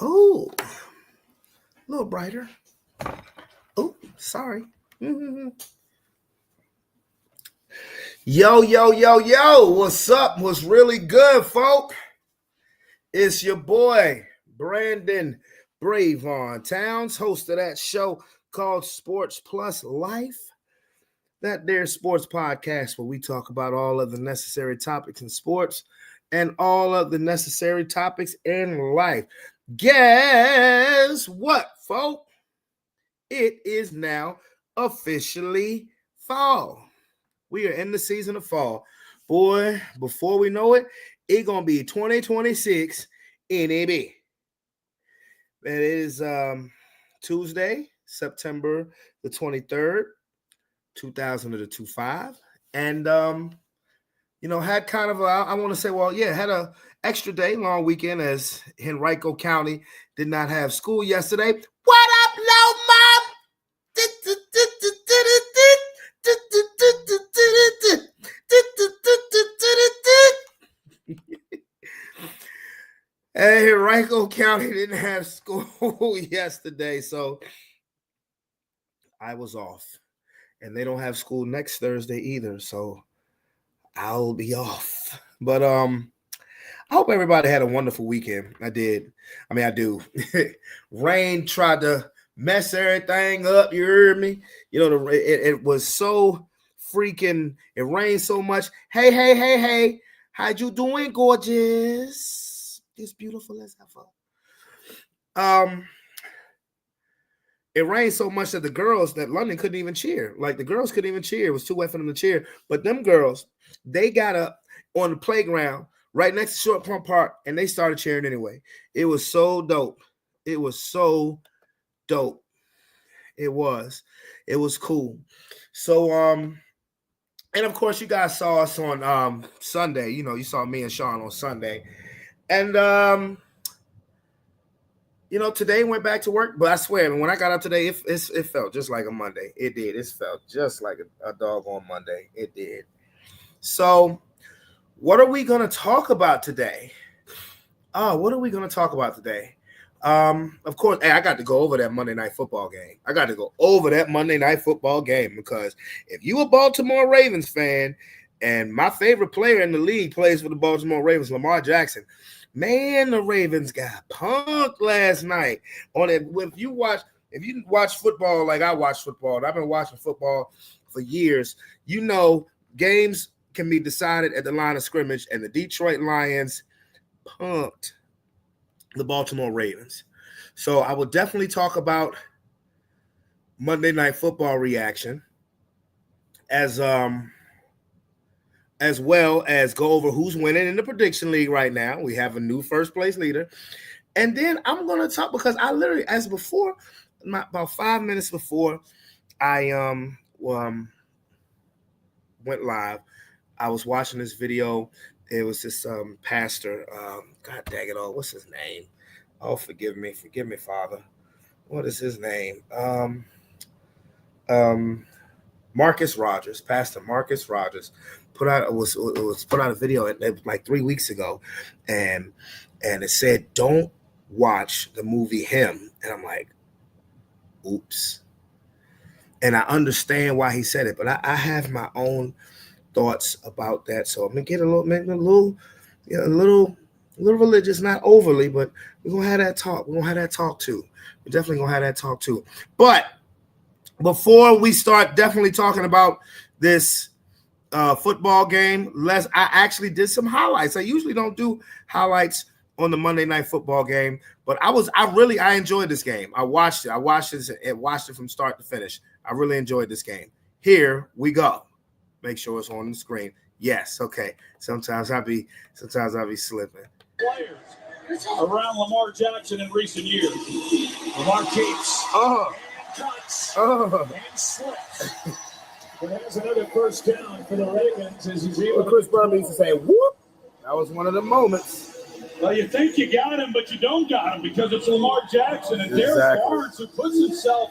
Oh, a little brighter. Oh, sorry. Yo, yo, yo, yo. What's up? What's really good, folk? It's your boy, Brandon Bravon Towns, host of that show called Sports Plus Life. That there sports podcast where we talk about all of the necessary topics in sports and all of the necessary topics in life. Guess what, folk? It is now officially fall. We are in the season of fall. Boy, before we know it, it's going to be 2026 NAB. It is Tuesday, September the 23rd, 2025. And, had kind of I want to say, had a extra day, long weekend, as Henrico County did not have school yesterday. What up, low mom? Hey, Henrico County didn't have school yesterday, so I was off. And they don't have school next Thursday either, so I'll be off. But I hope everybody had a wonderful weekend. I did. I do. Rain tried to mess everything up. You heard me? It was so freaking. It rained so much. Hey! How'd you doing, gorgeous? As beautiful as ever. It rained so much that London couldn't even cheer. Like, the girls couldn't even cheer. It was too wet for them to cheer. But them girls, they got up on the playground right next to Short Pump Park, and they started cheering anyway. It was so dope. It was so dope. It was cool. So, and of course, you guys saw us on Sunday. You saw me and Sean on Sunday. And, today went back to work, but I swear, when I got up today, it felt just like a Monday. It did. It felt just like a doggone Monday. It did. So, what are we going to talk about today? Of course, I got to go over that Monday Night Football game. Because if you a Baltimore Ravens fan, and my favorite player in the league plays for the Baltimore Ravens, Lamar Jackson, man, the Ravens got punked last night. If you watch football like I watch football, and I've been watching football for years, games can be decided at the line of scrimmage, and the Detroit Lions punked the Baltimore Ravens. So I will definitely talk about Monday Night Football reaction, as well as go over who's winning in the prediction league right now. We have a new first place leader. And then I'm going to talk, because I literally, about 5 minutes before I went live, I was watching this video. It was this pastor. God dang it all. What's his name? Oh, forgive me, Father. What is his name? Marcus Rogers, Pastor Marcus Rogers, put out a video like 3 weeks ago, and it said, "Don't watch the movie Him," and I'm like, oops. And I understand why he said it, but I have my own thoughts about that. So I'm gonna get a little religious, not overly, but we're gonna have that talk. We're gonna have that talk too. We're definitely gonna have that talk too. But before we start definitely talking about this football game, I actually did some highlights. I usually don't do highlights on the Monday Night Football game, but I enjoyed this game. I watched it from start to finish. I really enjoyed this game. Here we go. Make sure it's on the screen. Yes, okay. Sometimes I be slipping. Players around Lamar Jackson in recent years. Lamar keeps cuts and slips. And there's another first down for the Ravens as he's able Chris Brown used to say, whoop. That was one of the moments. Well, you think you got him, but you don't got him, because it's Lamar Jackson. And Derek Barnes, who puts himself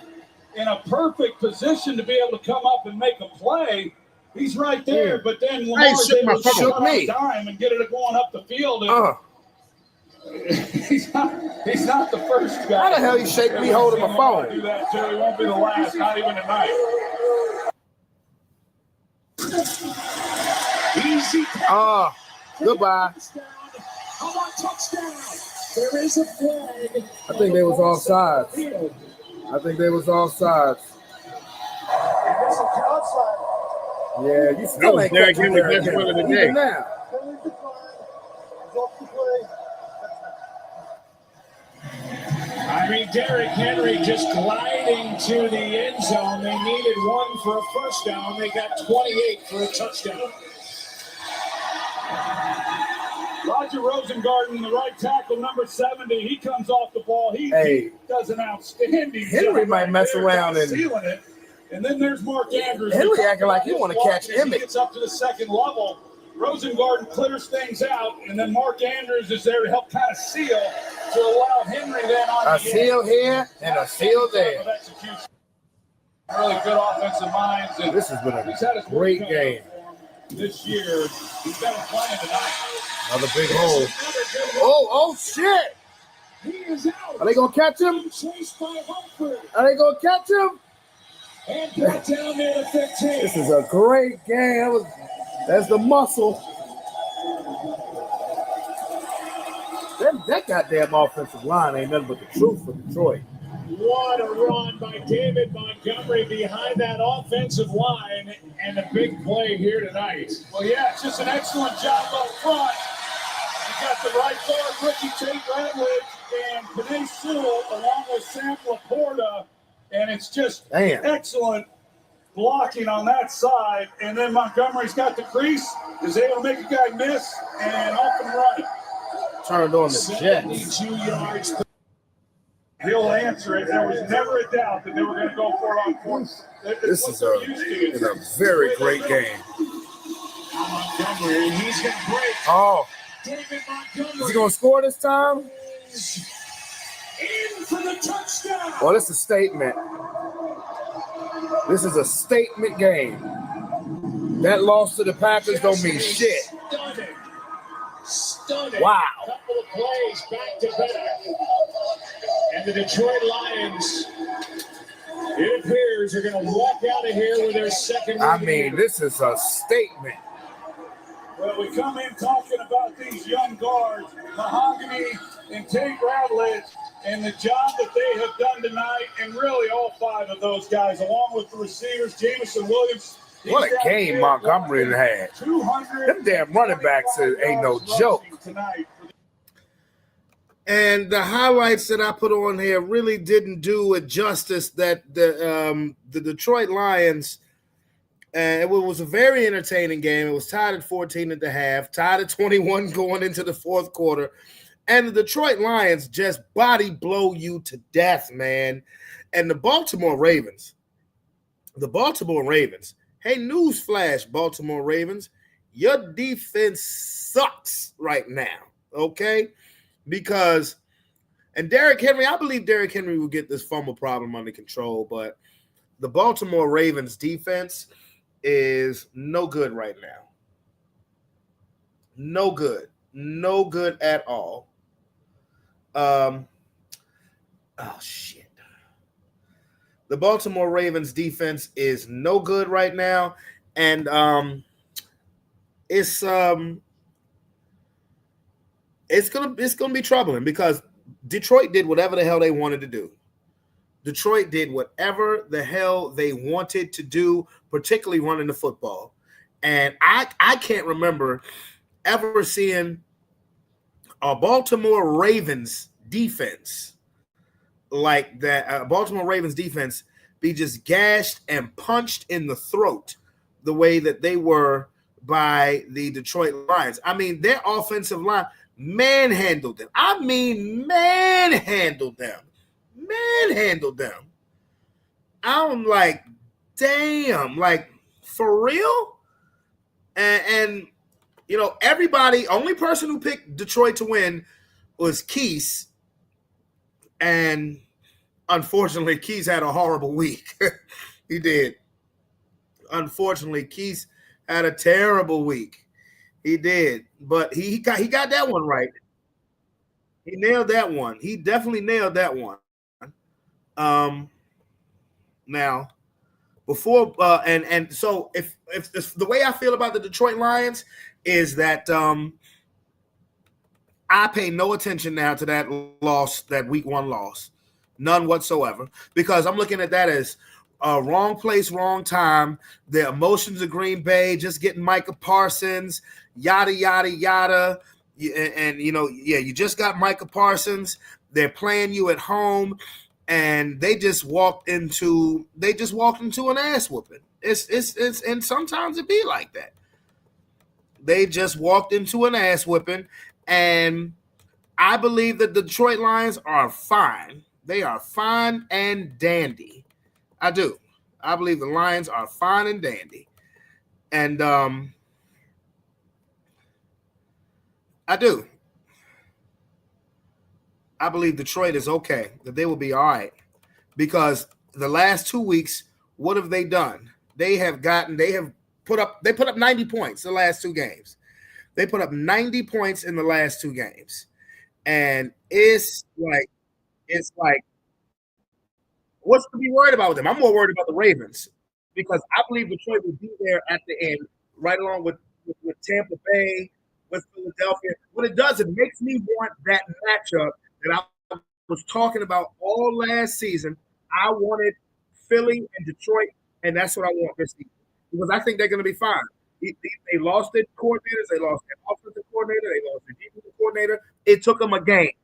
in a perfect position to be able to come up and make a play. He's right there, but then Lamar's able to shut off dime and get it going up the field. And He's not the first guy. How the hell you shake me holding my phone? Do that, Joe. He won't be the last, not even tonight. Easy. Goodbye. How about touchdown? There is a flag. I think they was offsides. Yeah, you still ain't Derrick catching Henry Derrick best Henry. one of the Even day. now. I mean, Derrick Henry just gliding to the end zone. They needed one for a first down. They got 28 for a touchdown. Roger Rosengarten, the right tackle, number 70. He comes off the ball. He does an outstanding Henry job. might mess around and sealing it. And then there's Mark Andrews. Henry acting like he want to catch He Emmett. gets up to the second level. Rosengarten clears things out, and then Mark Andrews is there to help kind of seal to allow Henry then on A seal here and a seal there. Really good offensive minds. And This has been a he's had his great work game. this year. He's got him playing tonight. Another big hole. Oh, shit. He is out. Are they going to catch him? Chased by Humphrey. Are they going to catch him? And brought down near the 15. This is a great game. That's the muscle. That goddamn offensive line ain't nothing but the truth for Detroit. What a run by David Montgomery behind that offensive line, and a big play here tonight. Well, yeah, it's just an excellent job up front. You got the right guard, rookie Tate Ratledge, and Penei Sewell, along with Sam Laporta, and it's just excellent blocking on that side. And then Montgomery's got the crease, is able to make a guy miss, and off and running. Turned on the Jets. 72 yards. He'll answer it. There was never a doubt that they were going to go for it on fourth. This is a very great game. Montgomery, he's going to break. Oh, David Montgomery. is he going to score this time? In for the touchdown. Well, this is a statement. This is a statement game. That loss to the Packers don't mean shit. Stunning. Wow. Couple of plays back to back. And the Detroit Lions, it appears, are going to walk out of here with their second win. I mean, this is a statement. Well, we come in talking about these young guards, Mahogany and Tate Ratledge, and the job that they have done tonight, and really all five of those guys, along with the receivers, Jameson Williams. What a game Montgomery had. Them damn running backs ain't no joke. And the highlights that I put on here really didn't do it justice that the Detroit Lions, it was a very entertaining game. It was tied at 14 at the half, tied at 21 going into the fourth quarter. And the Detroit Lions just body blow you to death, man. And the Baltimore Ravens, hey, newsflash, Baltimore Ravens, your defense sucks right now, okay? Because, and Derrick Henry, I believe Derrick Henry will get this fumble problem under control, but the Baltimore Ravens defense is no good right now. No good at all. Oh, shit. The Baltimore Ravens defense is no good right now, and it's gonna be troubling because Detroit did whatever the hell they wanted to do. Detroit did whatever the hell they wanted to do, particularly running the football. And I can't remember ever seeing a Baltimore Ravens defense like that. Baltimore Ravens defense be just gashed and punched in the throat the way that they were by the Detroit Lions. I mean, their offensive line manhandled them. I mean, manhandled them. I'm like, damn, like, for real? And you know, everybody, only person who picked Detroit to win was Keese. And unfortunately, Keese had a horrible week. He did. Unfortunately, Keese had a terrible week. He did. But he got that one right. He nailed that one. He definitely nailed that one. Now, before and so if the way I feel about the Detroit Lions is that I pay no attention now to that loss, that week 1 loss, none whatsoever, because I'm looking at that as wrong place, wrong time. The emotions of Green Bay, just getting Micah Parsons, yada yada yada, and you just got Micah Parsons. They're playing you at home. And they just walked into an ass whooping. It's and sometimes it be like that. They just walked into an ass whipping, and I believe that the Detroit Lions are fine. They are fine and dandy. I do. I believe the Lions are fine and dandy, and I do. I believe Detroit is okay, that they will be all right, because the last 2 weeks, what have they done? They have put up 90 points the last 2 games. They put up 90 points in the last 2 games. And it's like, what's to be worried about with them? I'm more worried about the Ravens, because I believe Detroit will be there at the end, right along with Tampa Bay, with Philadelphia. What it does, it makes me want that matchup that I was talking about all last season. I wanted Philly and Detroit, and that's what I want this season, because I think they're going to be fine. They lost their coordinators. They lost their offensive coordinator. They lost their defensive coordinator. It took them a game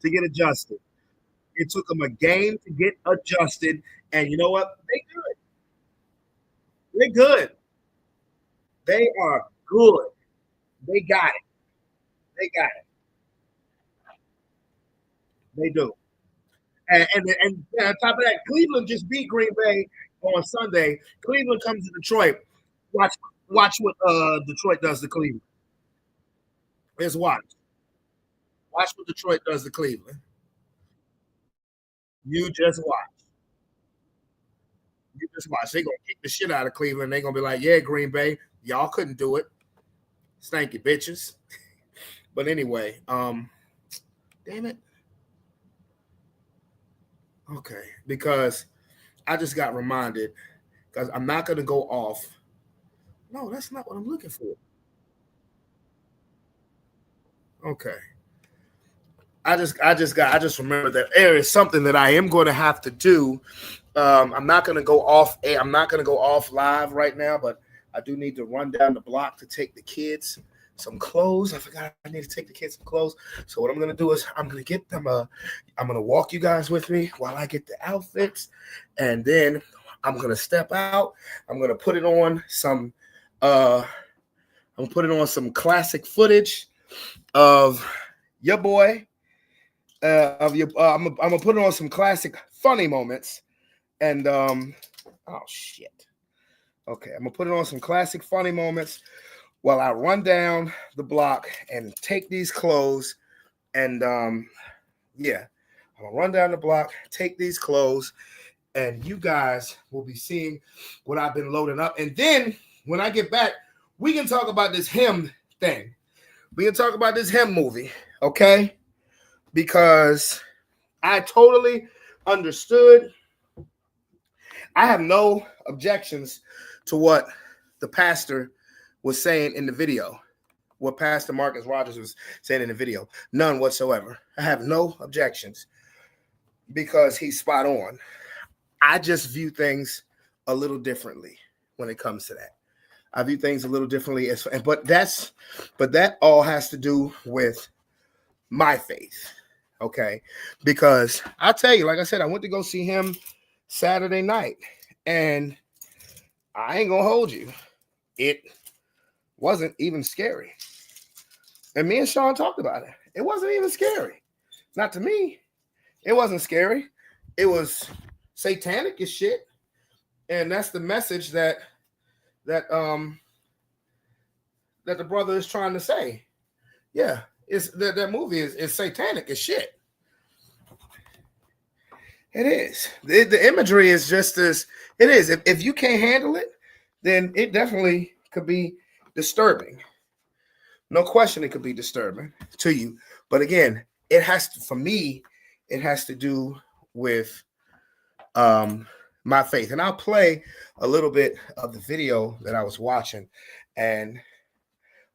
to get adjusted. It took them a game to get adjusted, and you know what? They're good. They are good. They got it. They do. And on top of that, Cleveland just beat Green Bay on Sunday. Cleveland comes to Detroit. Watch what Detroit does to Cleveland. Let's watch. Watch what Detroit does to Cleveland. You just watch. They're gonna kick the shit out of Cleveland. They're gonna be like, "Yeah, Green Bay, y'all couldn't do it. Thank you, bitches." But anyway, damn it. Okay, because I just got reminded, because I'm not gonna go off. No, that's not what I'm looking for. Okay. I just remembered that there is something that I am going to have to do. I'm not going to go off. I'm not going to go off live right now, but I do need to run down the block to take the kids some clothes. I forgot I need to take the kids some clothes. So what I'm going to do is I'm going to get them. I'm going to walk you guys with me while I get the outfits, and then I'm going to step out. I'm going to put it on some. I'm going to put it on some classic footage of your boy. I'm gonna put it on some classic funny moments, and oh shit. Okay, I'm gonna put it on some classic funny moments while I run down the block and take these clothes, and yeah, I'm gonna run down the block, take these clothes, and you guys will be seeing what I've been loading up. And then when I get back, we can talk about this him thing. We can talk about this him movie, okay? Because I totally understood. I have no objections to what the pastor was saying in the video, what Pastor Marcus Rogers was saying in the video. None whatsoever. I have no objections, because he's spot on. I just view things a little differently when it comes to that. I view things a little differently, but that all has to do with my faith. Okay, because I'll tell you, like I said, I went to go see him Saturday night, and I ain't gonna hold you. It wasn't even scary. And me and Sean talked about it. It wasn't even scary. Not to me. It wasn't scary. It was satanic as shit. And that's the message that the brother is trying to say. Yeah. It's that movie is satanic as shit. It is. The imagery is just as it is. If you can't handle it, then it definitely could be disturbing. No question, it could be disturbing to you. But again, it has to, for me, it has to do with my faith. And I'll play a little bit of the video that I was watching. And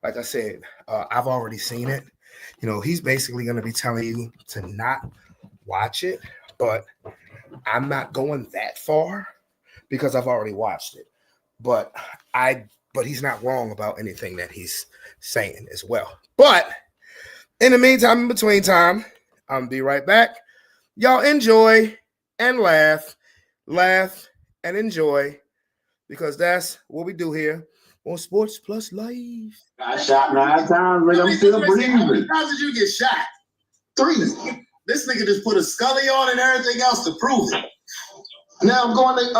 like I said, I've already seen it. You know, he's basically going to be telling you to not watch it, but I'm not going that far because I've already watched it. But he's not wrong about anything that he's saying as well. But in the meantime, in between time, I'm going to be right back. Y'all enjoy and laugh and enjoy, because that's what we do here on Sports Plus Live. I shot 9 times, but I'm still breathing. How many times did you get shot? 3. This nigga just put a Scully on and everything else to prove it. Now I'm going to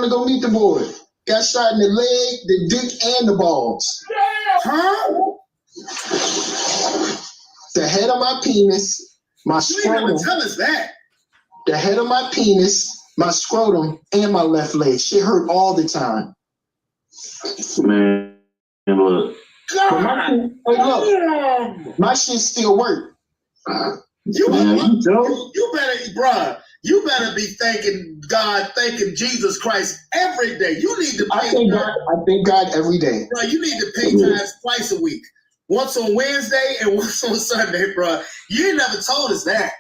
go meet the boy. Got shot in the leg, the dick, and the balls. Huh? The head of my penis, my You didn't even scrotum. tell us that. The head of my penis, my scrotum, and my left leg. Shit hurt all the time. Man, look. God. Hey, look, my shit still work. You Man, you better be thanking God, thanking Jesus Christ every day. You need to I pay thank God every day. bro, you need to pay tithes twice a week. Once on Wednesday and once on Sunday, bro. You never told us that.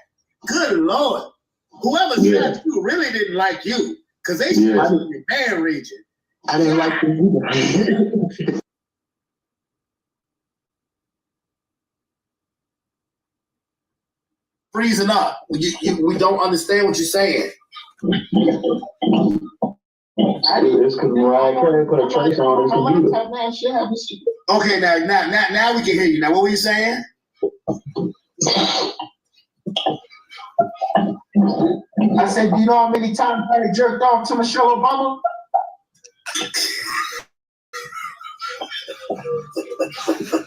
Good Lord. Whoever said you really didn't like you, because they should have in your band region. I didn't like them either. Freezing up. We don't understand what you're saying. It's because we're all trying to put a trace on this computer. Okay, now we can hear you. Now, what were you saying? I said, you know how many times I jerked off to Michelle Obama?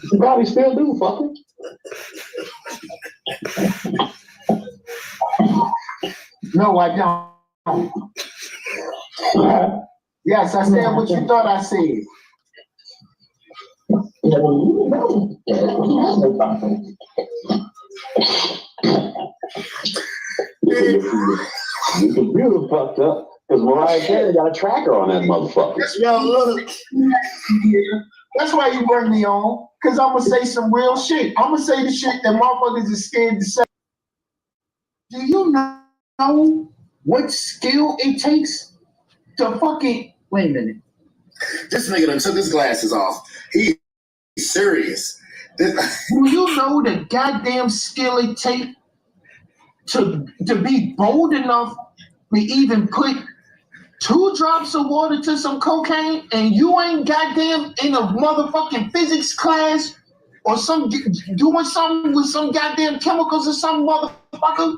You probably still do, fucker. No, I don't. Yes, I said what you thought I said. Your computer fucked up because Mariah Carey got a tracker on that motherfucker. Yo, look. That's why you bring me on, because I'm going to say some real shit. I'm going to say the shit that motherfuckers is scared to say. Do you know what skill it takes to fucking... Wait a minute. This nigga done took his glasses off. He's serious. Do you know the goddamn skill it takes to be bold enough to even put 2 drops of water to some cocaine and you ain't goddamn in a motherfucking physics class or doing something with some goddamn chemicals or some motherfucker?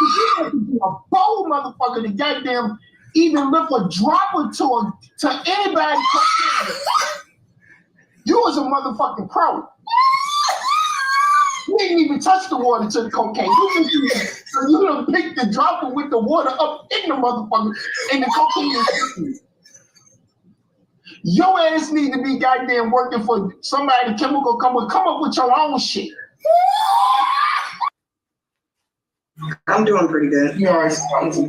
You have to be a bold motherfucker to goddamn even lift a dropper to anybody. You was a motherfucking pro. You didn't even touch the water to the cocaine. You done picked the dropper with the water up in the motherfucker, and the cocaine is your ass need to be goddamn working for somebody chemical come up with your own shit. I'm doing pretty good.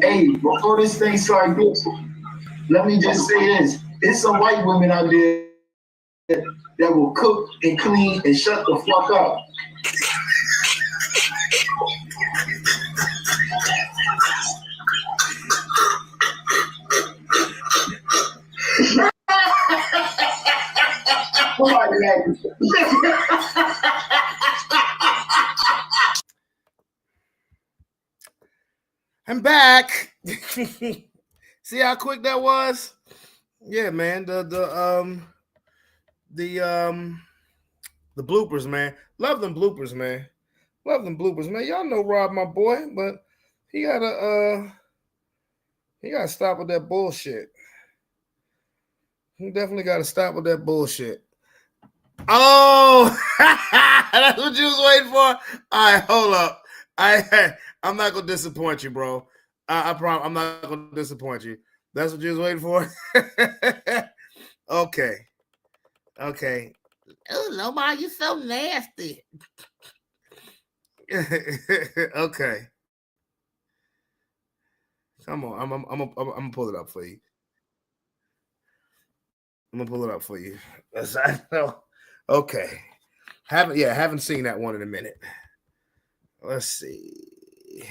Hey, before this thing started this, let me just say this. There's some white women out there that will cook and clean and shut the fuck up. I'm back. See how quick that was? Yeah, man. The bloopers, man. Love them bloopers, man. Love them bloopers, man. Y'all know Rob, my boy, but he gotta stop with that bullshit. He definitely gotta stop with that bullshit. Oh, that's what you was waiting for. All right, hold up. I'm not gonna disappoint you, bro. I promise I'm not gonna disappoint you. That's what you was waiting for. Okay. Oh, Lomar, you so nasty. Okay. Come on. I'm gonna pull it up for you. I'm gonna pull it up for you. Okay. Haven't seen that one in a minute. Let's see.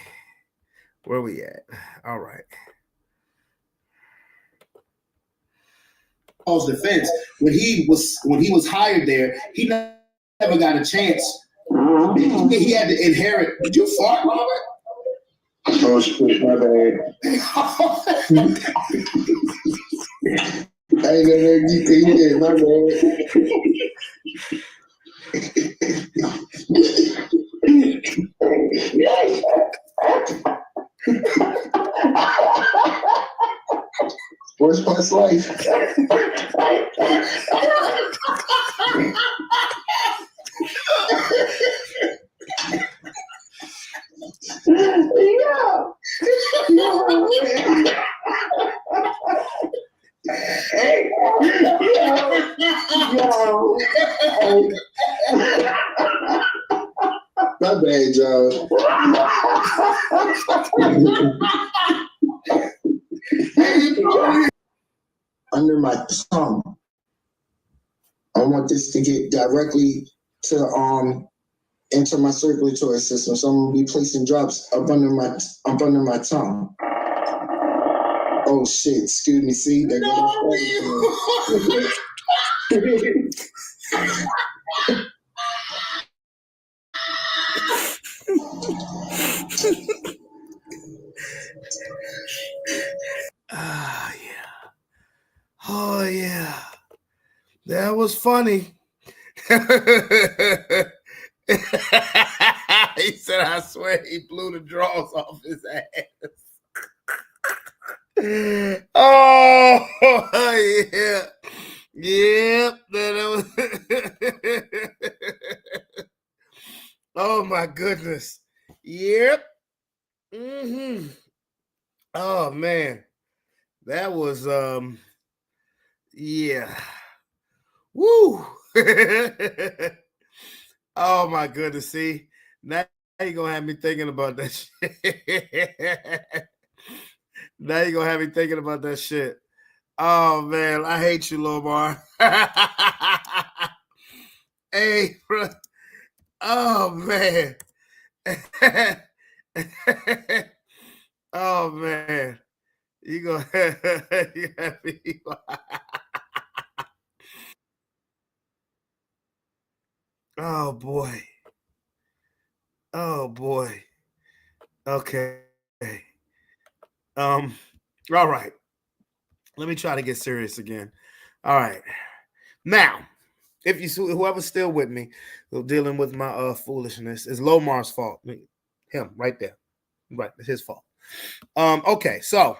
Where we at? All right. Paul's defense, when he was hired there, he never got a chance. He had to inherit. Did you fart, Robert? Oh shit, my bad. I ain't gonna let you think that, my bad. What's my life? My bad, y'all. Under my tongue. I want this to get directly to into my circulatory system. So I'm gonna be placing drops up under my tongue. Oh shit, excuse me, see? They're Ah, yeah. Oh, yeah. That was funny. He said, I swear he blew the drawers off his ass. Oh, yeah. Yep. Oh, my goodness. Yep. Mm-hmm. Oh, man. That was, yeah. Woo. Oh, my goodness. See, now you're going to have me thinking about that shit. Now you're going to have me thinking about that shit. Oh, man. I hate you, Lomar. Hey, bro. Oh, man. Oh, man. You go. You have me. Oh boy. Oh boy. Okay. All right. Let me try to get serious again. All right. Now, if whoever's still with me, dealing with my foolishness, is Lomar's fault. Him right there. Right. It's his fault. Okay, so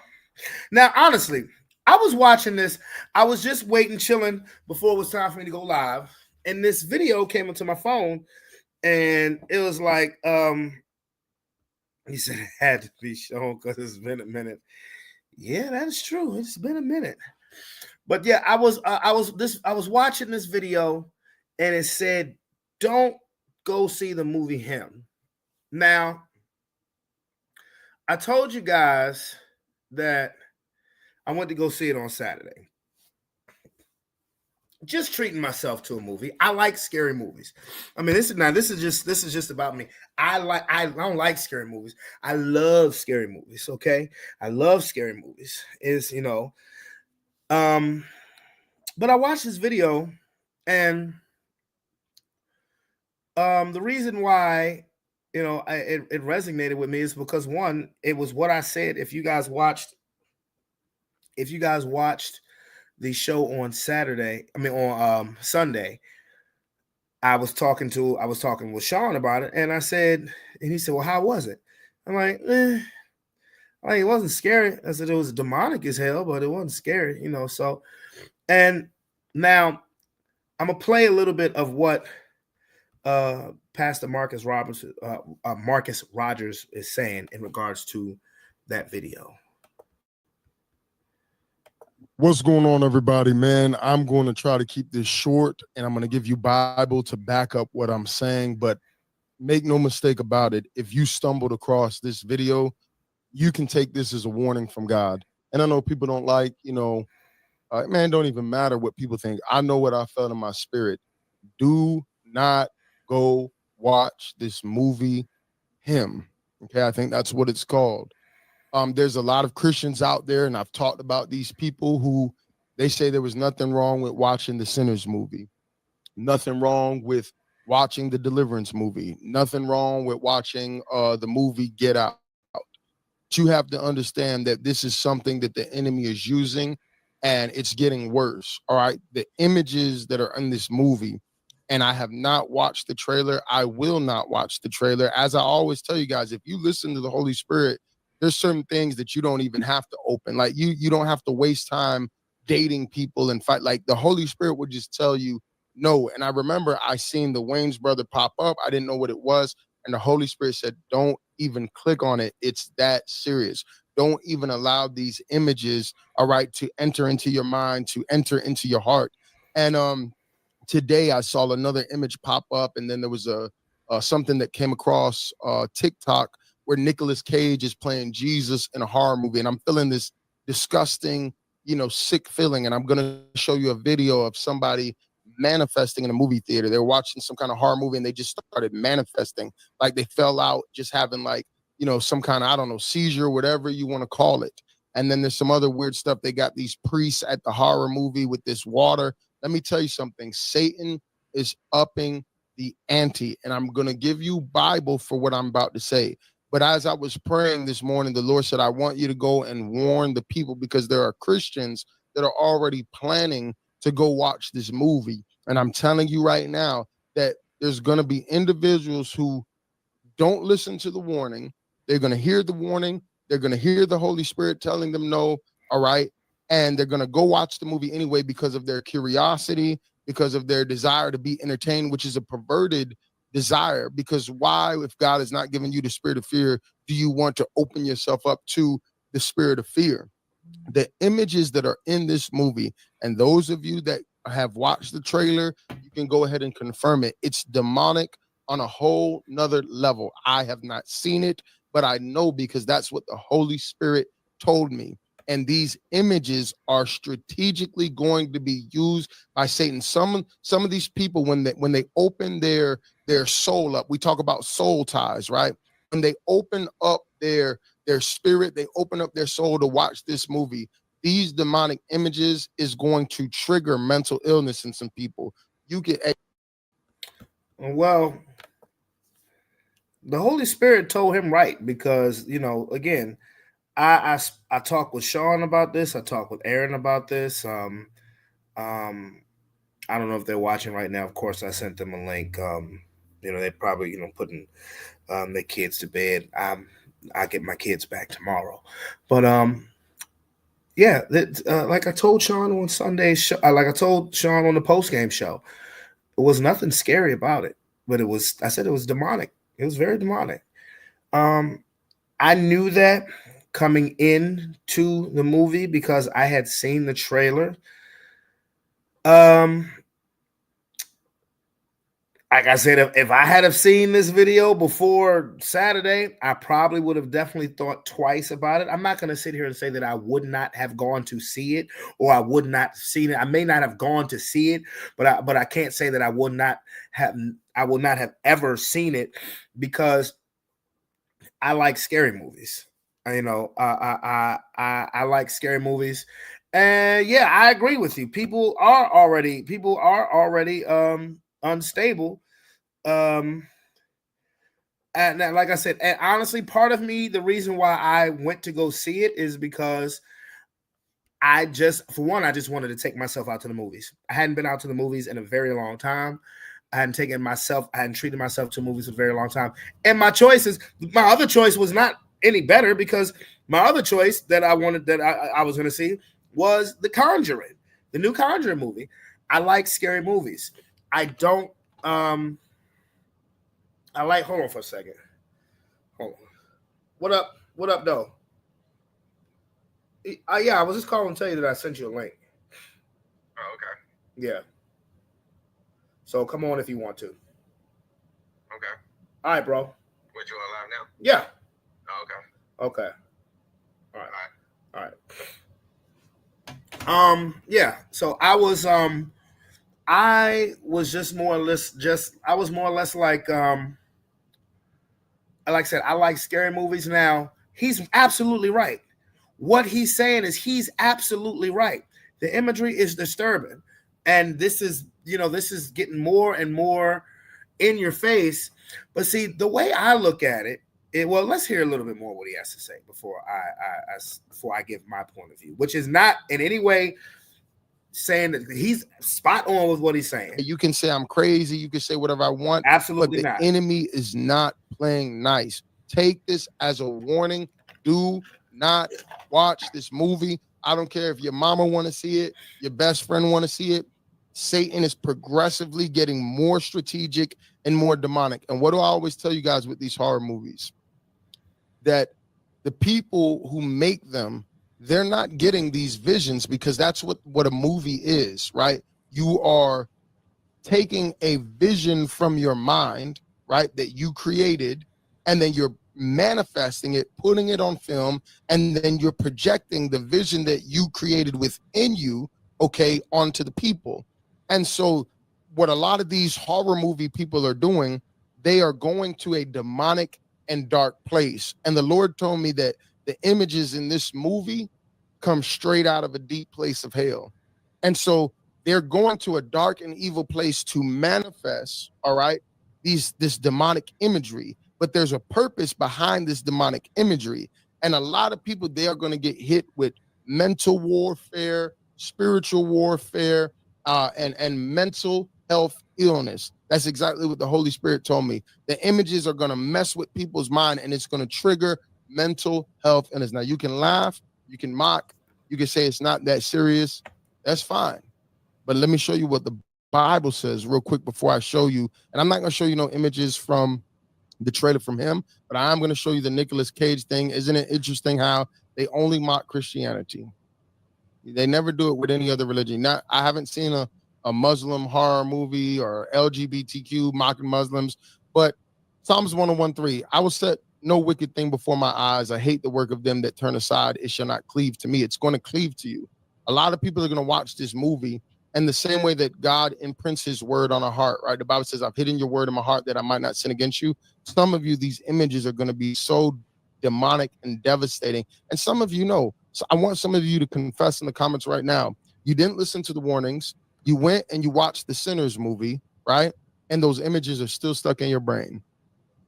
now honestly, I was watching this. I was just waiting, chilling before it was time for me to go live. And this video came into my phone, and it was like, he said it had to be shown because it's been a minute. Yeah, that is true. It's been a minute. But yeah, I was watching this video, and it said, "Don't go see the movie Him." Now, I told you guys that I went to go see it on Saturday. Just treating myself to a movie. I like scary movies. I mean, this is just about me. I don't like scary movies. I love scary movies. Okay, I love scary movies. But I watched this video, and the reason why it resonated with me is because, one, it was what I said. If you guys watched the show on on Sunday, I was talking with Sean about it, and I said, and he said, "Well, how was it?" I'm like, it wasn't scary. I said it was demonic as hell, but it wasn't scary, So, and now I'm gonna play a little bit of what Pastor Marcus Rogers is saying in regards to that video. What's going on, everybody, man? I'm going to try to keep this short, and I'm going to give you Bible to back up what I'm saying, but make no mistake about it. If you stumbled across this video, you can take this as a warning from God. And I know people don't like, man, don't even matter what people think. I know what I felt in my spirit. Do not go watch this movie, Him. Okay, I think that's what it's called. There's a lot of Christians out there, and I've talked about these people who they say there was nothing wrong with watching the Sinners movie, nothing wrong with watching the Deliverance movie, nothing wrong with watching the movie Get Out. But you have to understand that this is something that the enemy is using, and it's getting worse. All right, the images that are in this movie, and I have not watched the trailer. I will not watch the trailer. As I always tell you guys, if you listen to the Holy Spirit, there's certain things that you don't even have to open. Like you don't have to waste time dating people and fight. Like the Holy Spirit would just tell you no. And I remember I seen the Wayne's brother pop up. I didn't know what it was. And the Holy Spirit said, don't even click on it. It's that serious. Don't even allow these images, all right, to enter into your mind, to enter into your heart. And today I saw another image pop up, and then there was a something that came across TikTok where Nicolas Cage is playing Jesus in a horror movie. And I'm feeling this disgusting, sick feeling. And I'm going to show you a video of somebody manifesting in a movie theater. They were watching some kind of horror movie and they just started manifesting. Like they fell out, just having like, some kind of, I don't know, seizure, whatever you want to call it. And then there's some other weird stuff. They got these priests at the horror movie with this water. Let me tell you something. Satan is upping the ante. And I'm going to give you Bible for what I'm about to say. But as I was praying this morning, the Lord said, I want you to go and warn the people, because there are Christians that are already planning to go watch this movie. And I'm telling you right now that there's going to be individuals who don't listen to the warning. They're going to hear the warning. They're going to hear the Holy Spirit telling them no. All right. And they're going to go watch the movie anyway because of their curiosity, because of their desire to be entertained, which is a perverted desire. Because why, if God has not given you the spirit of fear, do you want to open yourself up to the spirit of fear? The images that are in this movie, and those of you that have watched the trailer, you can go ahead and confirm it. It's demonic on a whole nother level. I have not seen it, but I know, because that's what the Holy Spirit told me. And these images are strategically going to be used by Satan. Some of these people, when they open their soul up, we talk about soul ties, right? When they open up their spirit, they open up their soul to watch this movie, these demonic images is going to trigger mental illness in some people. Well, the Holy Spirit told him right, because, again, I talked with Sean about this. I talked with Aaron about this. I don't know if they're watching right now. Of course, I sent them a link. They probably, putting their kids to bed. I'll get my kids back tomorrow. But yeah, like I told Sean on Sunday's show, like I told Sean on the post-game show, it was nothing scary about it. But I said it was demonic. It was very demonic. I knew that coming in to the movie because I had seen the trailer. Like I said, if I had have seen this video before Saturday, I probably would have definitely thought twice about it. I'm not going to sit here and say that I would not have gone to see it, or I would not have seen it. I may not have gone to see it, but I can't say that I would not have ever seen it, because I like scary movies. I like scary movies. And yeah, I agree with you. People are already unstable. And like I said, and honestly, part of me, the reason why I went to go see it is because I just wanted to take myself out to the movies. I hadn't been out to the movies in a very long time. I hadn't treated myself to movies for a very long time. And my other choice was not any better, because my other choice that I was going to see was The Conjuring, the new Conjuring movie. I like scary movies. I don't, hold on for a second. Hold on. What up, though? Yeah, I was just calling to tell you that I sent you a link. Oh, okay. Yeah. So come on if you want to. Okay. All right, bro. What, you on live now? Yeah. Oh, okay. Okay. All right. Yeah. So I was just more or less like I said, I like scary movies. Now, he's absolutely right. What he's saying is he's absolutely right. The imagery is disturbing. And this is getting more and more in your face. But see, the way I look at it, well, let's hear a little bit more what he has to say before I give my point of view, which is not in any way saying that he's spot on with what he's saying. You can say I'm crazy. You can say whatever I want. Absolutely but not. The enemy is not playing nice. Take this as a warning. Do not watch this movie. I don't care if your mama want to see it, your best friend want to see it. Satan is progressively getting more strategic and more demonic. And what do I always tell you guys with these horror movies? That the people who make them, they're not getting these visions because that's what a movie is, right? You are taking a vision from your mind, right, that you created, and then you're manifesting it, putting it on film, and then you're projecting the vision that you created within you, okay, onto the people. And so what a lot of these horror movie people are doing, they are going to a demonic and dark place. And the Lord told me that the images in this movie come straight out of a deep place of hell. And so they're going to a dark and evil place to manifest, all right, this demonic imagery. But there's a purpose behind this demonic imagery. And a lot of people, they are going to get hit with mental warfare, spiritual warfare, and mental health illness. That's exactly what the Holy Spirit told me. The images are going to mess with people's mind, and it's going to trigger mental health illness. Now, you can laugh, you can mock, you can say it's not that serious. That's fine. But let me show you what the Bible says real quick before I show you. And I'm not going to show you no images from the trailer from him, but I'm going to show you the Nicolas Cage thing. Isn't it interesting how they only mock Christianity? They never do it with any other religion. I haven't seen a Muslim horror movie or LGBTQ mocking Muslims, but Psalms 101:3, I will set no wicked thing before my eyes. I hate the work of them that turn aside. It shall not cleave to me. It's going to cleave to you. A lot of people are going to watch this movie, and the same way that God imprints his word on our heart, right? The Bible says, I've hidden your word in my heart that I might not sin against you. Some of you, these images are going to be so demonic and devastating. And some of you know. So I want some of you to confess in the comments right now. You didn't listen to the warnings. You went and you watched the Sinners movie, right? And those images are still stuck in your brain.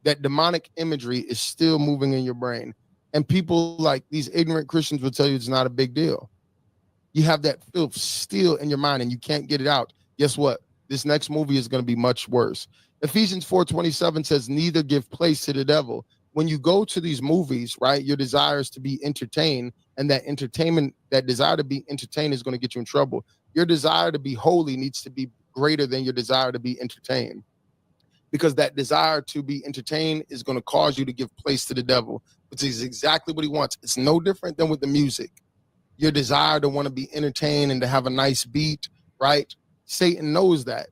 That demonic imagery is still moving in your brain. And people like these ignorant Christians will tell you it's not a big deal. You have that filth still in your mind and you can't get it out. Guess what? This next movie is going to be much worse. Ephesians 4:27 says, neither give place to the devil. When you go to these movies, right, your desire is to be entertained, and that entertainment, that desire to be entertained is going to get you in trouble. Your desire to be holy needs to be greater than your desire to be entertained, because that desire to be entertained is going to cause you to give place to the devil, which is exactly what he wants. It's no different than with the music. Your desire to want to be entertained and to have a nice beat, right? Satan knows that.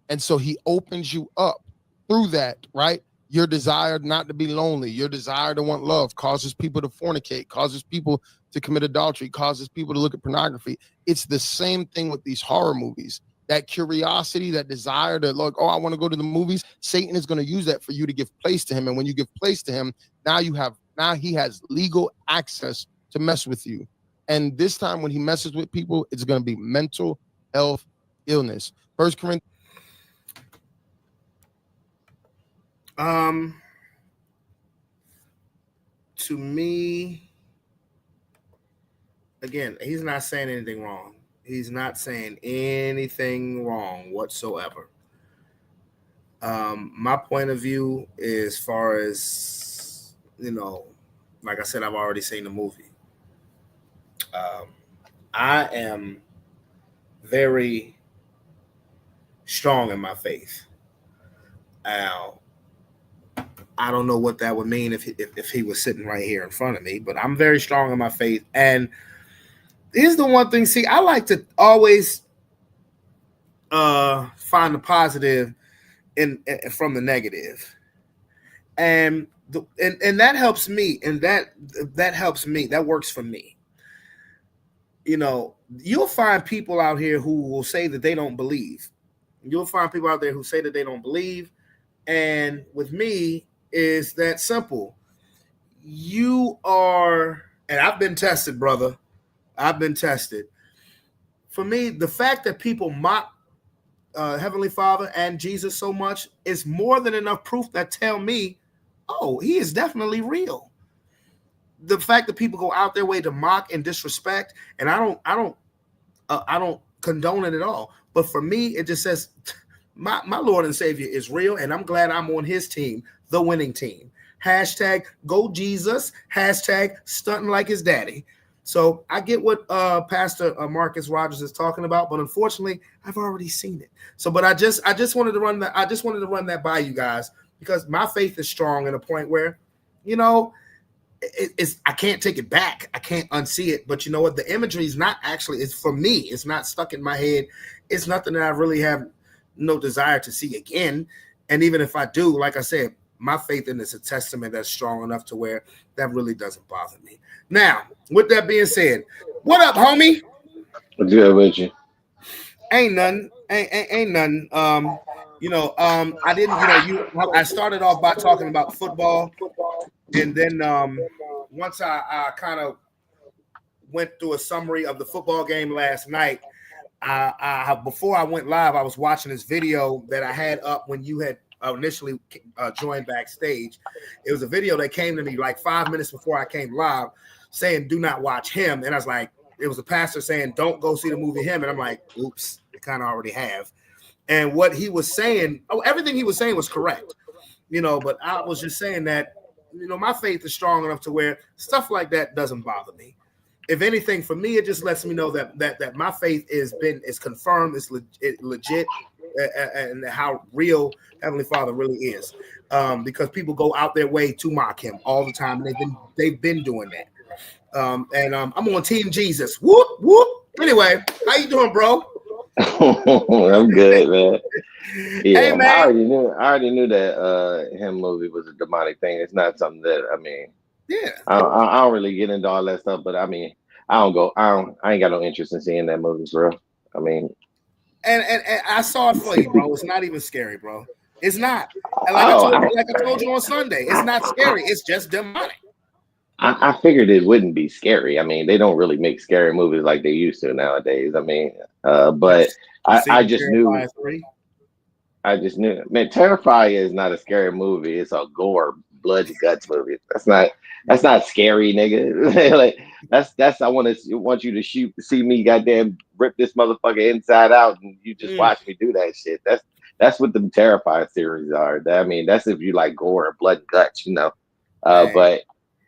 And so he opens you up through that, right? Your desire not to be lonely, your desire to want love causes people to fornicate, causes people to commit adultery, causes people to look at pornography. It's the same thing with these horror movies. That curiosity, that desire to look, oh, I want to go to the movies. Satan is going to use that for you to give place to him. And when you give place to him, now he has legal access to mess with you. And this time when he messes with people, it's going to be mental health illness. 1 Corinthians. To me, again, he's not saying anything wrong. He's not saying anything wrong whatsoever. My point of view, as far as, like I said, I've already seen the movie. I am very strong in my faith. I don't know what that would mean if he was sitting right here in front of me, but I'm very strong in my faith. And here's the one thing. See, I like to always find the positive in from the negative, and that helps me, and that helps me. That works for me. You know, you'll find people out here who will say that they don't believe. You'll find people out there who say that they don't believe, and with me, is that simple. You are, and I've been tested, brother. I've been tested. For me, the fact that people mock Heavenly Father and Jesus so much is more than enough proof that tell me, oh, he is definitely real. The fact that people go out their way to mock and disrespect, and I don't condone it at all. But for me, it just says my Lord and Savior is real, and I'm glad I'm on his team, the winning team. Hashtag go Jesus. Hashtag stunting like his daddy. So I get what Pastor Marcus Rogers is talking about, but unfortunately, I've already seen it. So, but I just wanted to run that. I just wanted to run that by you guys because my faith is strong at a point where, you know, it's I can't take it back. I can't unsee it. But you know what? The imagery is not actually. It's for me. It's not stuck in my head. It's nothing that I really have no desire to see again. And even if I do, like I said, my faith in this is a testament that's strong enough to where that really doesn't bother me. Now, with that being said, what up, homie? What's good with you? Ain't nothing. Ain't nothing. I didn't. I started off by talking about football, and then once I kind of went through a summary of the football game last night. Before I went live, I was watching this video that I had up when you had initially joined backstage. It was a video that came to me like 5 minutes before I came live saying, do not watch him. And I was like, it was a pastor saying, don't go see the movie Him. And I'm like, oops, I kind of already have. And what he was saying, everything he was saying was correct, but I was just saying that, my faith is strong enough to where stuff like that doesn't bother me. If anything, for me, it just lets me know that my faith is confirmed, it's legit, and how real Heavenly Father really is. Because people go out their way to mock him all the time, and they've been doing that. I'm on Team Jesus. Whoop whoop. Anyway, how you doing, bro? I'm good, man. Yeah, hey, man. I already knew that Him movie was a demonic thing. It's not something that yeah. I don't really get into all that stuff, but I ain't got no interest in seeing that movie, bro. And I saw it for you, bro. It's not even scary, bro. It's not. And like I told you on Sunday, it's not scary. It's just demonic. I figured it wouldn't be scary. They don't really make scary movies like they used to nowadays. But I just knew. I just knew. Man, Terrifier is not a scary movie. It's a gore, blood and guts movie. That's not scary, nigga. Like I want you to see me goddamn rip this motherfucker inside out, and you just watch me do that shit. That's what the Terrifier series are. That's if you like gore and blood and guts, But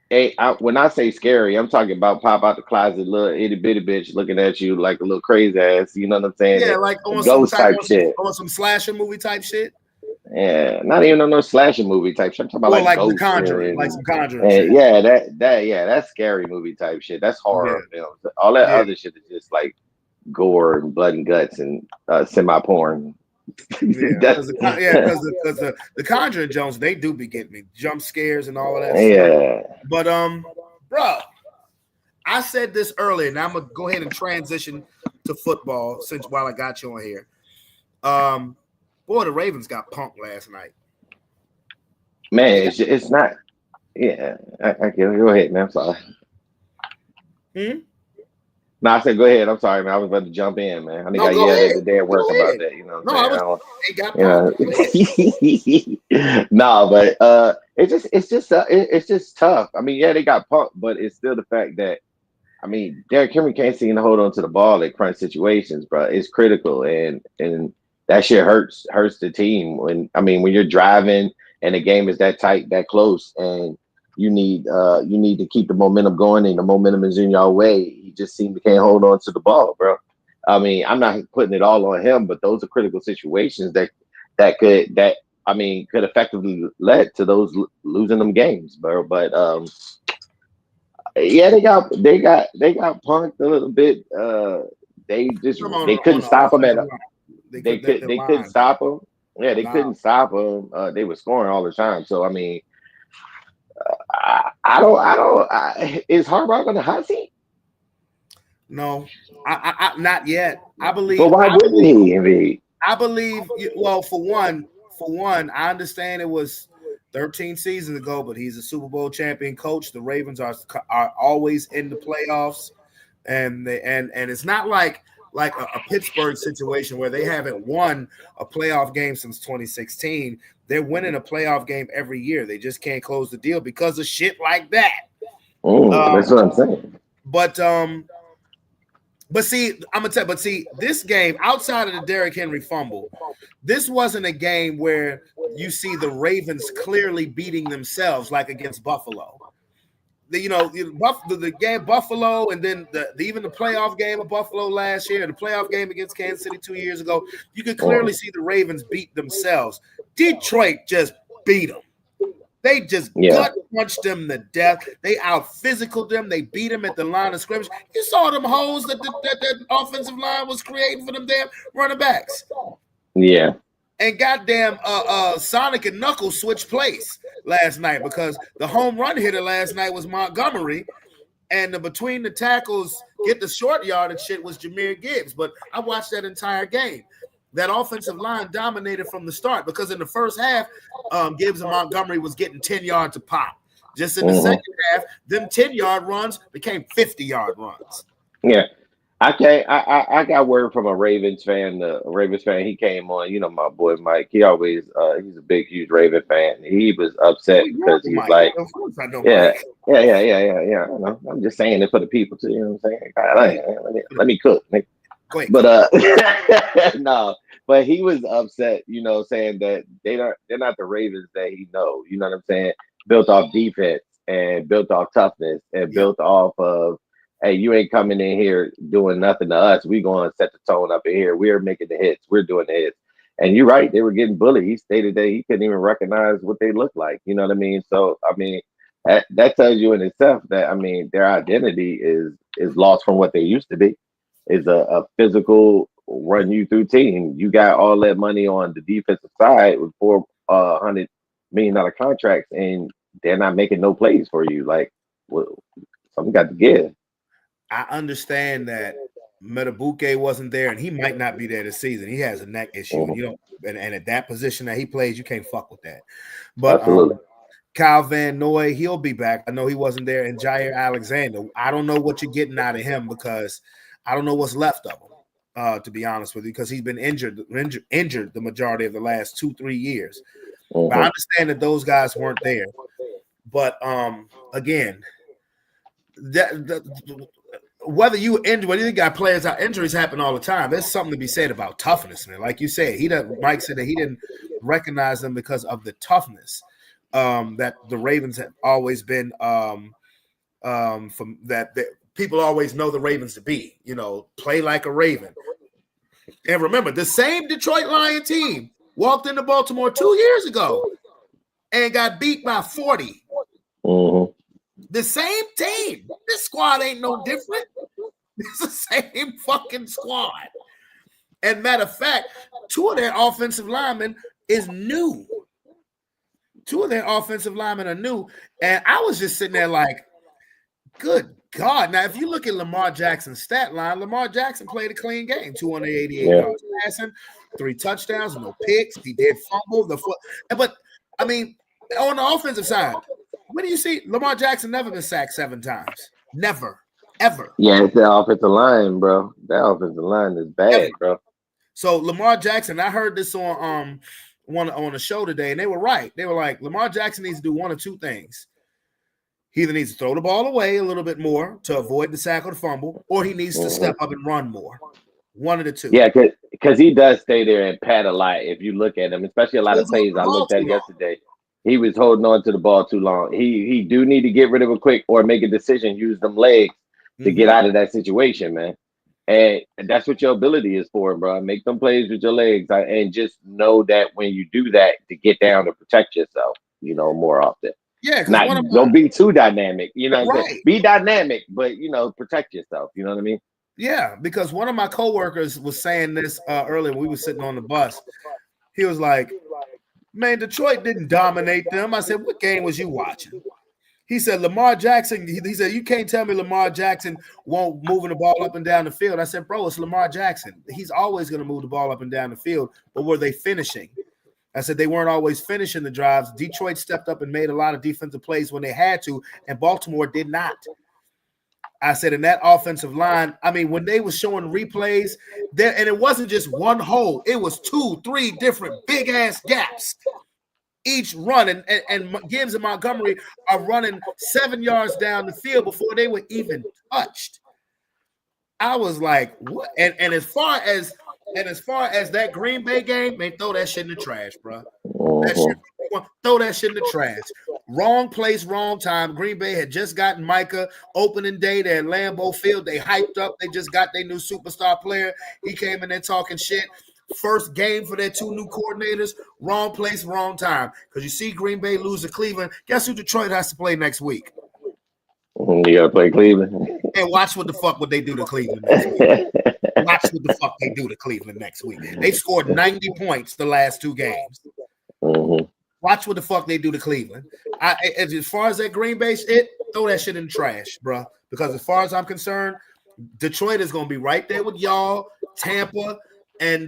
hey, when I say scary, I'm talking about pop out the closet, little itty bitty bitch looking at you like a little crazy ass. You know what I'm saying? Yeah, like on ghost some type shit, on some slasher movie type shit. Yeah, not even on no slasher movie type shit. I'm talking about like The Conjuring, like some Conjuring shit. Yeah, that's scary movie type shit. That's horror films. All that other shit is just like gore and blood and guts and semi porn. Because the Conjuring Jones, they do be getting me jump scares and all of that. Yeah, stuff. But bro, I said this earlier, and I'm gonna go ahead and transition to football while I got you on here. Boy, the Ravens got punked last night. Man, it's not. Yeah, I can't go ahead, man. I'm sorry. No, I said go ahead. I'm sorry, man. I was about to jump in, man. I think I yelled at the day at work about that. No, but it's just tough. They got punked, but it's still the fact that Derrick Henry can't seem to hold on to the ball at crunch situations, bro. It's critical, and that shit hurts the team when you're driving and the game is that tight, that close, and you need to keep the momentum going, and the momentum is in your way. He just seemed to can't hold on to the ball, bro. I'm not putting it all on him, but those are critical situations that could effectively lead to those losing them games, bro. But Yeah, they got punked a little bit. They couldn't stop them at. They couldn't stop them. Yeah, they couldn't stop them. They were scoring all the time. So I mean, I don't. Is Harbaugh going to hot seat? No, I not yet. I believe. But why wouldn't he? I believe. Well, for one, I understand it was 13 seasons ago, but he's a Super Bowl champion coach. The Ravens are always in the playoffs, and it's not like a Pittsburgh situation where they haven't won a playoff game since 2016. They're winning a playoff game every year. They just can't close the deal because of shit like that. That's what I'm saying. But see, I'm gonna tell you, this game, outside of the Derrick Henry fumble, this wasn't a game where you see the Ravens clearly beating themselves like against Buffalo. The game Buffalo, and then even the playoff game of Buffalo last year, the playoff game against Kansas City 2 years ago, you could clearly see the Ravens beat themselves. Detroit just beat them. They just gut punched them to death. They out physicaled them. They beat them at the line of scrimmage. You saw them holes that the offensive line was creating for them damn running backs. Yeah. And goddamn Sonic and Knuckles switched place last night because the home run hitter last night was Montgomery, and the between the tackles get the short yardage shit was Jahmyr Gibbs. But I watched that entire game. That offensive line dominated from the start because in the first half, Gibbs and Montgomery was getting 10 yards a pop. Just in the second half, them 10-yard runs became 50-yard runs. Yeah. I got word from a Ravens fan. He came on. You know my boy Mike. He always he's a big, huge Raven fan. He was upset because he's like, yeah. I know. I'm just saying it for the people too. You know what I'm saying? Let me cook. But no. But he was upset. You know, saying that they're not the Ravens that he knows. You know what I'm saying? Built off defense and built off toughness and built off of. Hey, you ain't coming in here doing nothing to us. We going to set the tone up in here. We're making the hits. We're doing the hits. And you're right. They were getting bullied. He stated that he couldn't even recognize what they looked like. You know what I mean? So, I mean, that tells you in itself that, I mean, their identity is lost from what they used to be. Is a physical run you through team. You got all that money on the defensive side with $400 million contracts, and they're not making no plays for you. Like, well, something got to give. I understand that Metabuke wasn't there, and he might not be there this season. He has a neck issue. You know, and at that position that he plays, you can't fuck with that. But Kyle Van Noy, he'll be back. I know he wasn't there. And Jair Alexander, I don't know what you're getting out of him because I don't know what's left of him, to be honest with you, because he's been injured the majority of the last 2-3 years. But I understand that those guys weren't there. But again, whether you got players out, injuries happen all the time. There's something to be said about toughness, man. Like you said, Mike said that he didn't recognize them because of the toughness that the Ravens have always been from that people always know the Ravens to be, you know, play like a Raven. And remember, the same Detroit Lion team walked into Baltimore 2 years ago and got beat by 40. The same team. This squad ain't no different. It's the same fucking squad. And matter of fact, 2 of their offensive linemen is new. 2 of their offensive linemen are new. And I was just sitting there like, good God. Now, if you look at Lamar Jackson's stat line, Lamar Jackson played a clean game. 288 yards passing, 3 touchdowns, no picks. He did fumble the foot. But, I mean, on the offensive side, when do you see Lamar Jackson never been sacked 7 times? Never, ever. Yeah, it's the offensive line, bro. That offensive line is bad, bro. So Lamar Jackson, I heard this on a show today, and they were right. They were like, Lamar Jackson needs to do 1 or 2 things. He either needs to throw the ball away a little bit more to avoid the sack or the fumble, or he needs to step up and run more. 1 of the 2. Yeah, because he does stay there and pat a lot. If you look at him, especially a lot of plays I looked at yesterday. He was holding on to the ball too long. He do need to get rid of it quick or make a decision, use them legs to get out of that situation, man. And that's what your ability is for, bro. Make them plays with your legs and just know that when you do that, to get down to protect yourself, you know, more often. Yeah, not don't be too dynamic. You know what I'm saying? Right. Be dynamic, but protect yourself. You know what I mean? Yeah, because one of my coworkers was saying this earlier when we were sitting on the bus. He was like, man, Detroit didn't dominate them. I said, what game was you watching? He said, Lamar Jackson. He said, you can't tell me Lamar Jackson won't moving the ball up and down the field. I said, bro, it's Lamar Jackson. He's always going to move the ball up and down the field. But were they finishing? I said, they weren't always finishing the drives. Detroit stepped up and made a lot of defensive plays when they had to, and Baltimore did not. I said, in that offensive line, I mean, when they were showing replays there, and it wasn't just one hole, it was 2-3 different big ass gaps. Each run, and Gibbs and Montgomery are running 7 yards down the field before they were even touched. I was like, what? And as far as that Green Bay game, man, throw that shit in the trash, bro. Throw that shit in the trash. Wrong place, wrong time. Green Bay had just gotten Micah opening day there at Lambeau Field. They hyped up. They just got their new superstar player. He came in there talking shit. First game for their 2 new coordinators. Wrong place, wrong time. Because you see Green Bay lose to Cleveland. Guess who Detroit has to play next week? You got to play Cleveland. And watch what they do to Cleveland next week. Watch what the fuck they do to Cleveland next week. They scored 90 points the last 2 games. Mm-hmm. Watch what the fuck they do to Cleveland. As far as that Green Bay shit, throw that shit in the trash, bro. Because as far as I'm concerned, Detroit is going to be right there with y'all, Tampa, and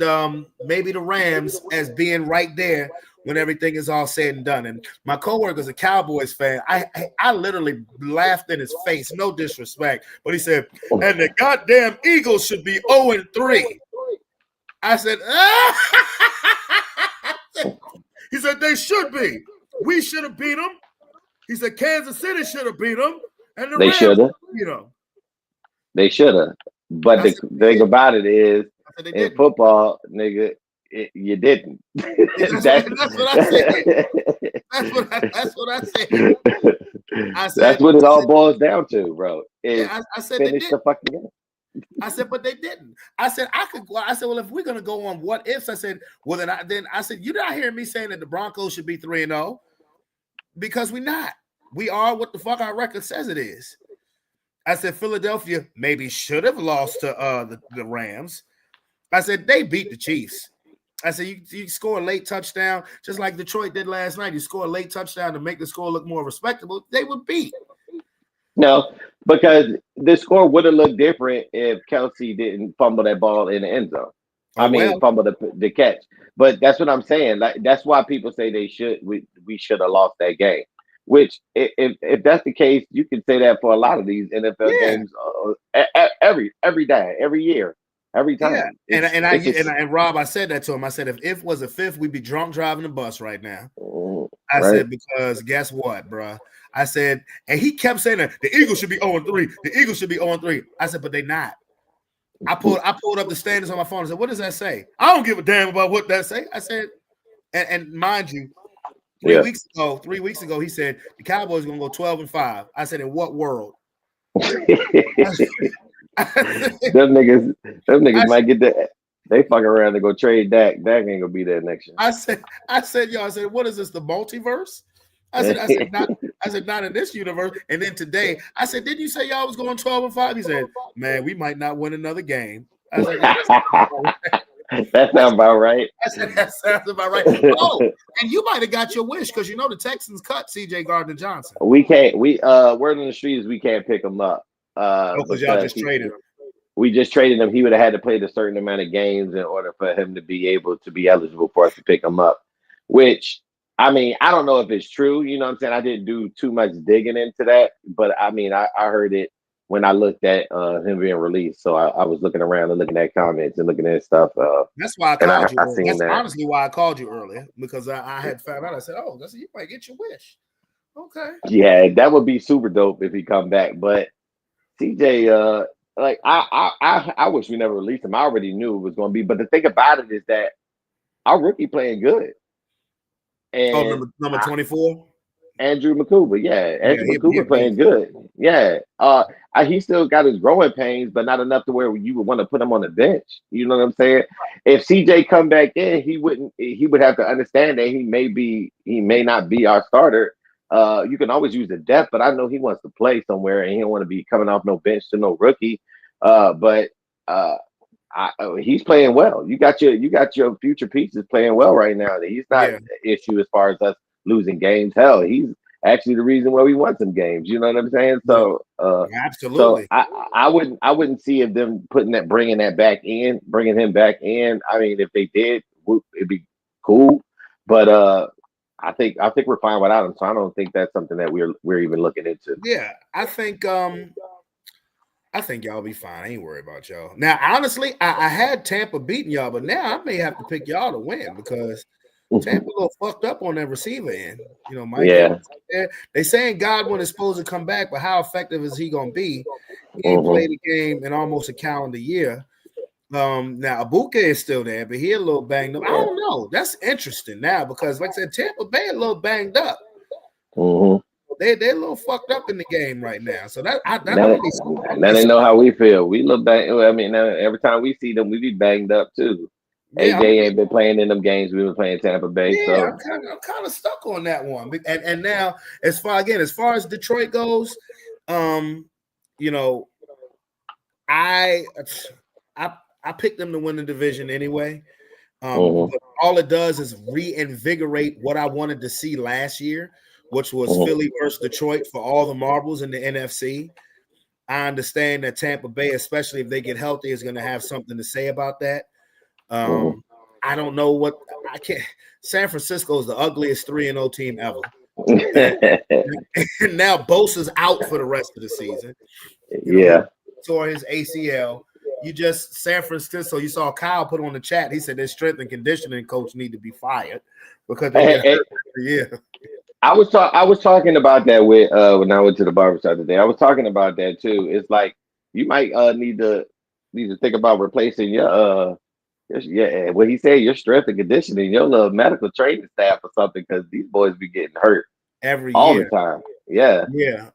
maybe the Rams as being right there when everything is all said and done. And my coworker is a Cowboys fan. I literally laughed in his face, no disrespect, but he said, and the goddamn Eagles should be 0-3. I said, he said, they should be. We should have beat them. He said, Kansas City should have beat them. And they should have. They should have. But the thing about it is, in football, nigga, you didn't. That's what I said. That's what I said. That's what it all boils down to, bro. I said finish the fucking game. I said, but they didn't. I said, I could go. I said, well, if we're gonna go on what ifs, I said, well, then I said, you're not hearing me saying that the Broncos should be 3-0 because we're not. We are what the fuck our record says it is. I said, Philadelphia maybe should have lost to the Rams. I said, they beat the Chiefs. I said, you score a late touchdown, just like Detroit did last night. You score a late touchdown to make the score look more respectable. They would beat. No, because the score would have looked different if Kelsey didn't fumble that ball in the end zone. Fumble the catch. But that's what I'm saying. Like that's why people say we should have lost that game. Which, if that's the case, you can say that for a lot of these NFL games every day, every year. Every time. Yeah. And Rob, I said that to him. I said, if was a fifth, we'd be drunk driving the bus right now. I said, because guess what, bro? I said, and he kept saying that the Eagles should be 0-3. The Eagles should be 0-3. I said, but they not. I pulled up the standings on my phone and said, what does that say? I don't give a damn about what that say. I said, and mind you, 3 weeks ago, he said the Cowboys are gonna go 12-5. I said, in what world? Them niggas might get that. They fuck around and go trade Dak. Dak ain't gonna be there next year. I said, what is this? The multiverse? I said, not in this universe. And then today, I said, didn't you say y'all was going 12-5? He said, man, we might not win another game. I said, that sounds about right. I said, that sounds about right. Oh, and you might have got your wish because the Texans cut C.J. Gardner-Johnson. We can't. Word on the street is we can't pick him up. Because y'all just traded him. We just traded him. He would have had to play a certain amount of games in order for him to be able to be eligible for us to pick him up. Which, I mean, I don't know if it's true. You know what I'm saying? I didn't do too much digging into that. But, I mean, I heard it when I looked at him being released. So I was looking around and looking at comments and looking at stuff. That's why I called you. That's honestly why I called you earlier. Because I had found out. I said, oh, you might get your wish. Okay. Yeah, that would be super dope if he come back. But CJ, like I wish we never released him. I already knew it was going to be. But the thing about it is that our rookie playing good. And number 24? Andrew Makuba. Yeah, Andrew Makuba playing good. Yeah. He still got his growing pains, but not enough to where you would want to put him on the bench. You know what I'm saying? If CJ come back in, he would have to understand that he may not be our starter You can always use the depth, but I know he wants to play somewhere and he don't want to be coming off no bench to no rookie. But he's playing well. You got your future pieces playing well right now. He's not an issue as far as us losing games. Hell, he's actually the reason why we won some games. You know what I'm saying? So absolutely. So I wouldn't see if them bringing him back in. I mean, if they did, it'd be cool. But I think we're fine without him. So I don't think that's something that we're even looking into. Yeah, I think y'all be fine. I ain't worried about y'all. Now, honestly, I had Tampa beating y'all, but now I may have to pick y'all to win because Tampa a little fucked up on that receiver end. You know, Mike. Yeah. They saying Godwin is supposed to come back, but how effective is he gonna be? He ain't played a game in almost a calendar year. Now Abuka is still there, but he a little banged up. I don't know. That's interesting now because, like I said, Tampa Bay a little banged up. They're a little fucked up in the game right now. So now they know how we feel. We look back. I mean, every time we see them, we be banged up too. Yeah, AJ ain't been playing in them games. We been playing Tampa Bay. Yeah, so I'm kind of stuck on that one. And now, as far as Detroit goes, you know, I picked them to win the division anyway. But all it does is reinvigorate what I wanted to see last year, which was Philly versus Detroit for all the marbles in the NFC. I understand that Tampa Bay, especially if they get healthy, is going to have something to say about that. I don't know what I can't. San Francisco is the ugliest 3-0 team ever. And now Bosa's out for the rest of the season. Tore his ACL. San Francisco. You saw Kyle put on the chat. He said their strength and conditioning coach need to be fired because I was talking about that with when I went to the barbershop today. I was talking about that too. It's like you might need to think about replacing your what he said, your strength and conditioning, your little medical training staff or something, because these boys be getting hurt all the time. Yeah.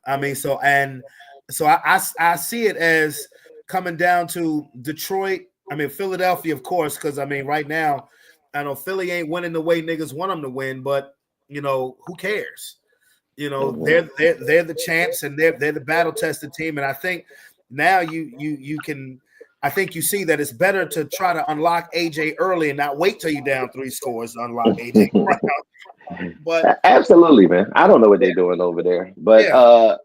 I mean, so I see it as coming down to Detroit. I mean, Philadelphia, of course, because I mean, right now, I know Philly ain't winning the way niggas want them to win, but you know, who cares? You know, they're the champs and they're the battle tested team, and I think now you can. I think you see that it's better to try to unlock AJ early and not wait till you're down 3 scores to unlock AJ. But absolutely, man. I don't know what they're doing over there, but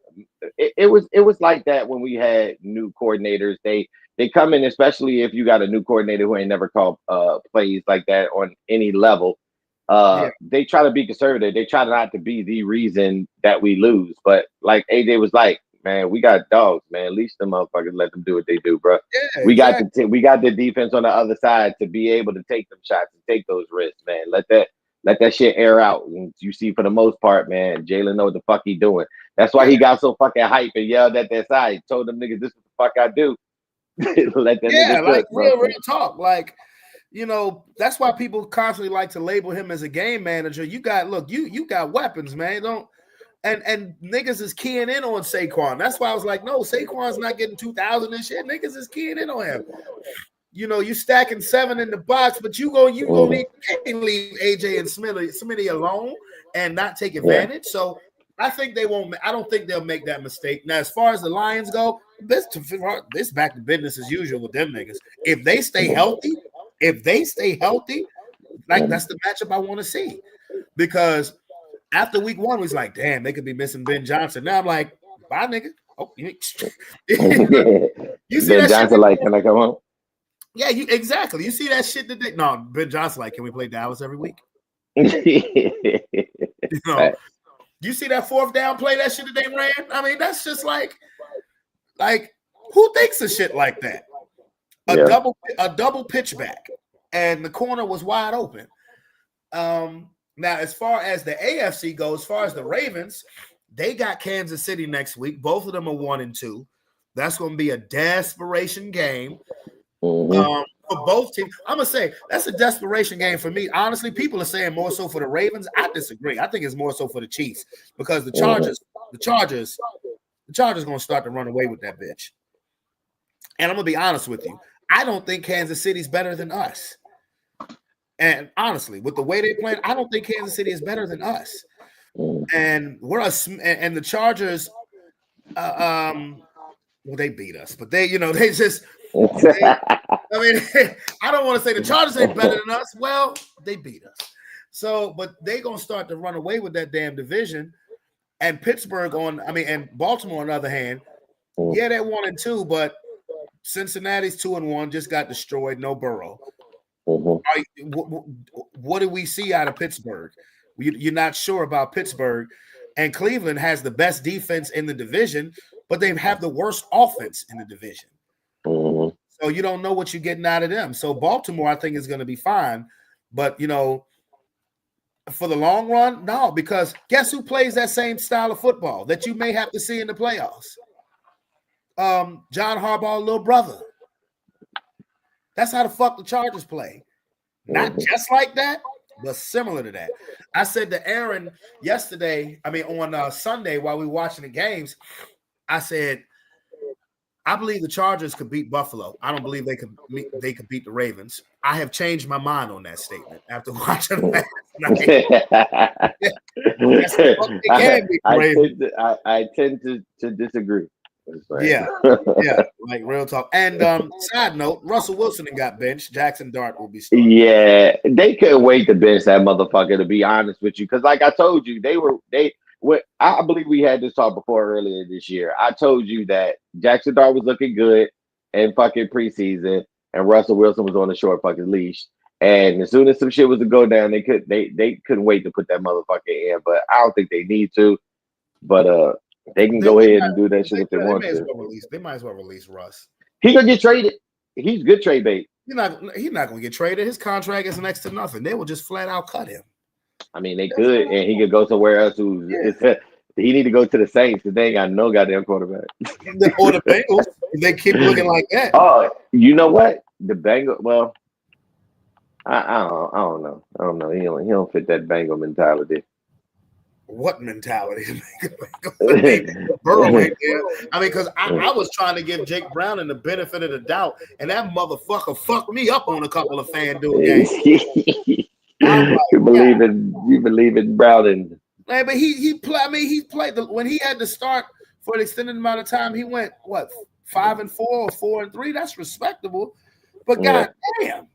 it was like that when we had new coordinators. They come in, especially if you got a new coordinator who ain't never called plays like that on any level. They try to be conservative. They try not to be the reason that we lose. But like AJ was like, man, we got dogs, man. Leash them motherfuckers, let them do what they do, bro. Yeah, we got the defense on the other side to be able to take them shots and take those risks, man. Let that shit air out. And you see, for the most part, man, Jalen know what the fuck he doing. That's why he got so fucking hype and yelled at that side. Told them niggas, this is what the fuck I do. Let that nigga like real talk. Like, you know, that's why people constantly like to label him as a game manager. You got weapons, man. And niggas is keying in on Saquon. That's why I was like, no, Saquon's not getting 2,000 and shit. Niggas is keying in on him. You know, you stacking 7 in the box, but you gonna leave AJ and Smitty alone and not take advantage. So I think they won't. I don't think they'll make that mistake. Now, as far as the Lions go, this back to business as usual with them niggas. If they stay healthy, like that's the matchup I want to see, because after week 1, was like, damn, they could be missing Ben Johnson. Now I'm like, bye, nigga. Oh, you see Ben that Johnson shit? Like, can I come home? Yeah, exactly. You see that shit today? No, Ben Johnson like, can we play Dallas every week? You know, you see that 4th down play, that shit that they ran? I mean, that's just like who thinks of shit like that? A double pitch back, and the corner was wide open. Now, as far as the AFC goes, as far as the Ravens, they got Kansas City next week. Both of them are 1-2. That's going to be a desperation game for both teams. I'm going to say that's a desperation game for me. Honestly, people are saying more so for the Ravens. I disagree. I think it's more so for the Chiefs, because the Chargers going to start to run away with that bitch. And I'm going to be honest with you. I don't think Kansas City's better than us. And honestly, with the way they play, I don't think Kansas City is better than us. and and the Chargers. Well, they beat us, but they just. I don't want to say the Chargers ain't better than us. Well, they beat us. So, but they gonna start to run away with that damn division. And Pittsburgh and Baltimore on the other hand, yeah, they're 1-2, but Cincinnati's 2-1, just got destroyed. No Burrow. What do we see out of Pittsburgh? You're not sure about Pittsburgh, and Cleveland has the best defense in the division, but they have the worst offense in the division. So you don't know what you're getting out of them. So Baltimore, I think, is going to be fine. But, for the long run, no, because guess who plays that same style of football that you may have to see in the playoffs? John Harbaugh's little brother. That's how the fuck the Chargers play. Not just like that, but similar to that. I said to Aaron yesterday, on Sunday while we were watching the games, I said, I believe the Chargers could beat Buffalo. I don't believe they could beat the Ravens. I have changed my mind on that statement after watching last night. I tend to disagree. Yeah, like real talk. And side note, Russell Wilson got benched. Jackson Dart will be starting. Yeah, they couldn't wait to bench that motherfucker, to be honest with you. Because like I told you, I believe we had this talk before earlier this year. I told you that Jackson Dart was looking good in fucking preseason, and Russell Wilson was on a short fucking leash. And as soon as some shit was to go down, they couldn't wait to put that motherfucker in. But I don't think they need to. But they can go ahead and do that shit if they want to. They might as well release Russ. He gonna get traded. He's good trade bait. He's not gonna get traded. His contract is next to nothing. They will just flat out cut him. They could, and he could go somewhere else. He need to go to the Saints because they ain't got no goddamn quarterback. Or the Bengals, if they keep looking like that. Oh, you know what? The Bengals. Well, I don't know. I don't know. He don't fit that Bengal mentality. What mentality? Burrow ain't there. Because I was trying to give Jake Browning the benefit of the doubt, and that motherfucker fucked me up on a couple of FanDuel games. You believe in Browning. Man, but he played when he had to start for an extended amount of time. He went 5-4 or 4-3. That's respectable, but goddamn,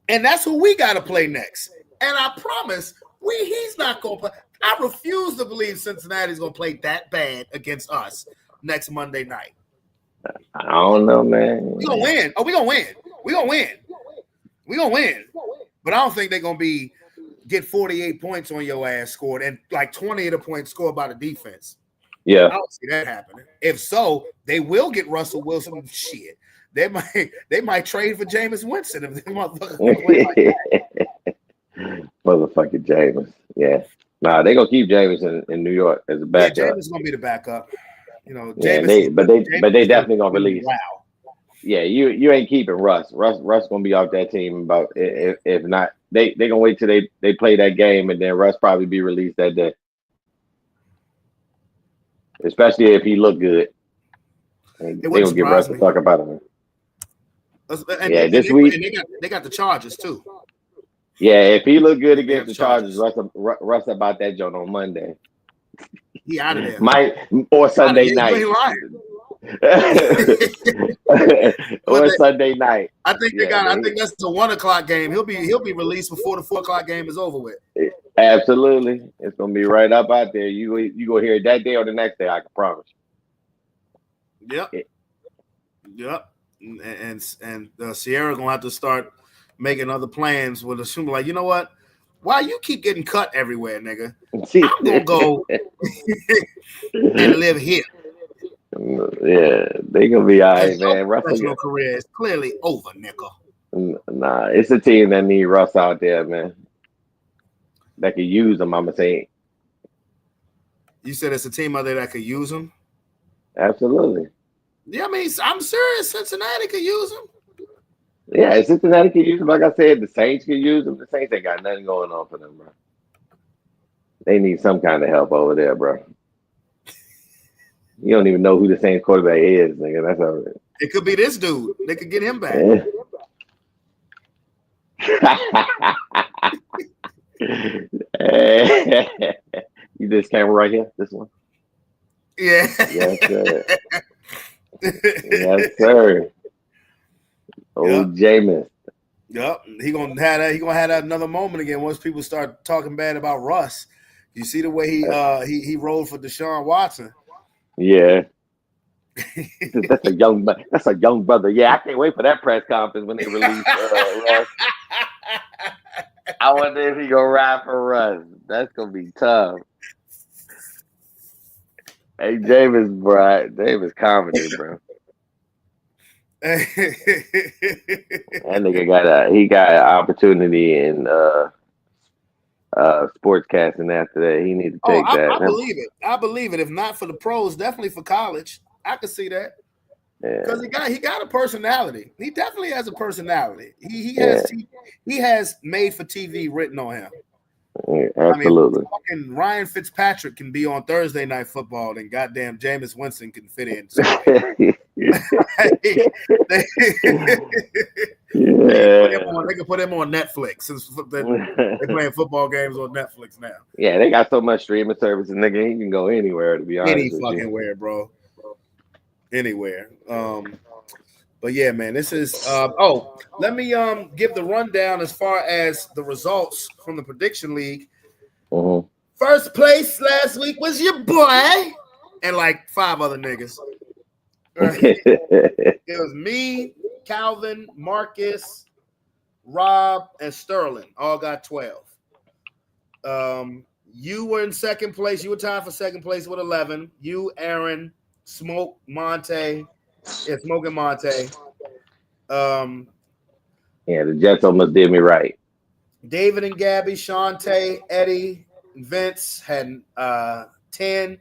and that's who we got to play next. And I promise he's not gonna play. I refuse to believe Cincinnati's gonna play that bad against us next Monday night. I don't know, man. We gonna win. Oh, we gonna win. We gonna win. But I don't think they're gonna get 48 points on your ass scored and like 20 of the points scored by the defense. Yeah, I don't see that happening. If so, they will get Russell Wilson. Shit, they might trade for Jameis Winston if they motherfucker play like that. Motherfucking Jameis. Yeah. Nah, they gonna keep Jameis in New York as a backup. Yeah, Jameis gonna be the backup. Jameis, they definitely gonna release. Wow. Yeah, you ain't keeping Russ. Russ gonna be off that team about if not. They gonna wait till they play that game and then Russ probably be released that day. Especially if he look good. They gonna give Russ a fuck about him. This week they got the Chargers too. Yeah, if he look good against the Chargers, Russ about that joint on Monday. He out of there. Or Sunday night. Or Sunday night. I think I think that's the 1:00 game. He'll be released before the 4:00 game is over with. Absolutely, it's gonna be right up out there. You go hear it that day or the next day. I can promise. Yep. And Sierra gonna have to start making other plans with assuming like, you know what? Why you keep getting cut everywhere, nigga? I'm gonna go and live here. Yeah, they gonna be all right, man. Professional career is clearly over, nigga. Nah, it's a team that need Russ out there, man. That could use him, I'm saying. You said it's a team out there that could use him? Absolutely. Yeah, I'm serious. Cincinnati could use him. Yeah, Cincinnati could use him. Like I said, the Saints could use him. The Saints ain't got nothing going on for them, bro. They need some kind of help over there, bro. You don't even know who the Saints quarterback is, nigga. That's all right. It could be this dude. They could get him back. You this camera right here? This one? Yeah. Yes, sir. Yes, sir. Old Jameis. Yep. He gonna have that another moment again once people start talking bad about Russ. You see the way he rolled for Deshaun Watson. Yeah. That's a young brother. Yeah, I can't wait for that press conference when they release Russ. I wonder if he gonna ride for Russ. That's gonna be tough. Hey, Jameis, bro. Jameis comedy, bro. That nigga got an opportunity in sportscasting after that. He needs to take that. I believe it. I believe it. If not for the pros, definitely for college. I can see that. Because he got a personality. He definitely has a personality. He has made for TV written on him. Yeah, absolutely. I mean, fucking Ryan Fitzpatrick can be on Thursday Night Football, and goddamn Jameis Winston can fit in. They can put him on Netflix since they're playing football games on Netflix now. Yeah, they got so much streaming services, nigga. He can go anywhere, to be honest. Any fucking where, bro. Anywhere. But yeah, man, this is let me give the rundown as far as the results from the prediction league. Mm-hmm. First place last week was your boy and like 5 other niggas. It was me, Calvin, Marcus, Rob, and Sterling. All got 12. You were in second place. You were tied for second place with 11. You, Aaron, Smoke, Monte. Yeah, Smoke and Monte. Yeah, the Jets almost did me right. David and Gabby, Shantae, Eddie, Vince had 10.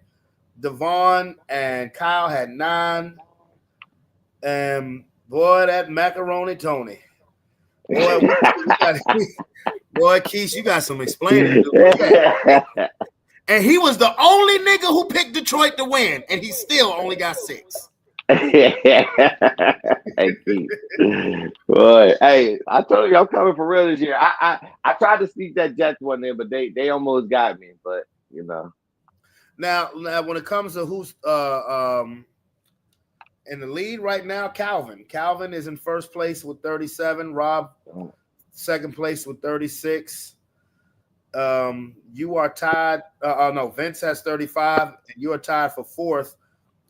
Devon and Kyle had 9. Boy, that macaroni Tony. Boy, boy, Keith, you got some explaining to do. And he was the only nigga who picked Detroit to win, and he still only got 6. Hey, Keith. Boy, hey, I told you I'm coming for real this year. I tried to sneak that Jets one there, but they almost got me. But you know. Now when it comes to who's in the lead right now, Calvin. Calvin is in first place with 37. Rob, second place with 36. You are tied. Vince has 35, and you are tied for 4th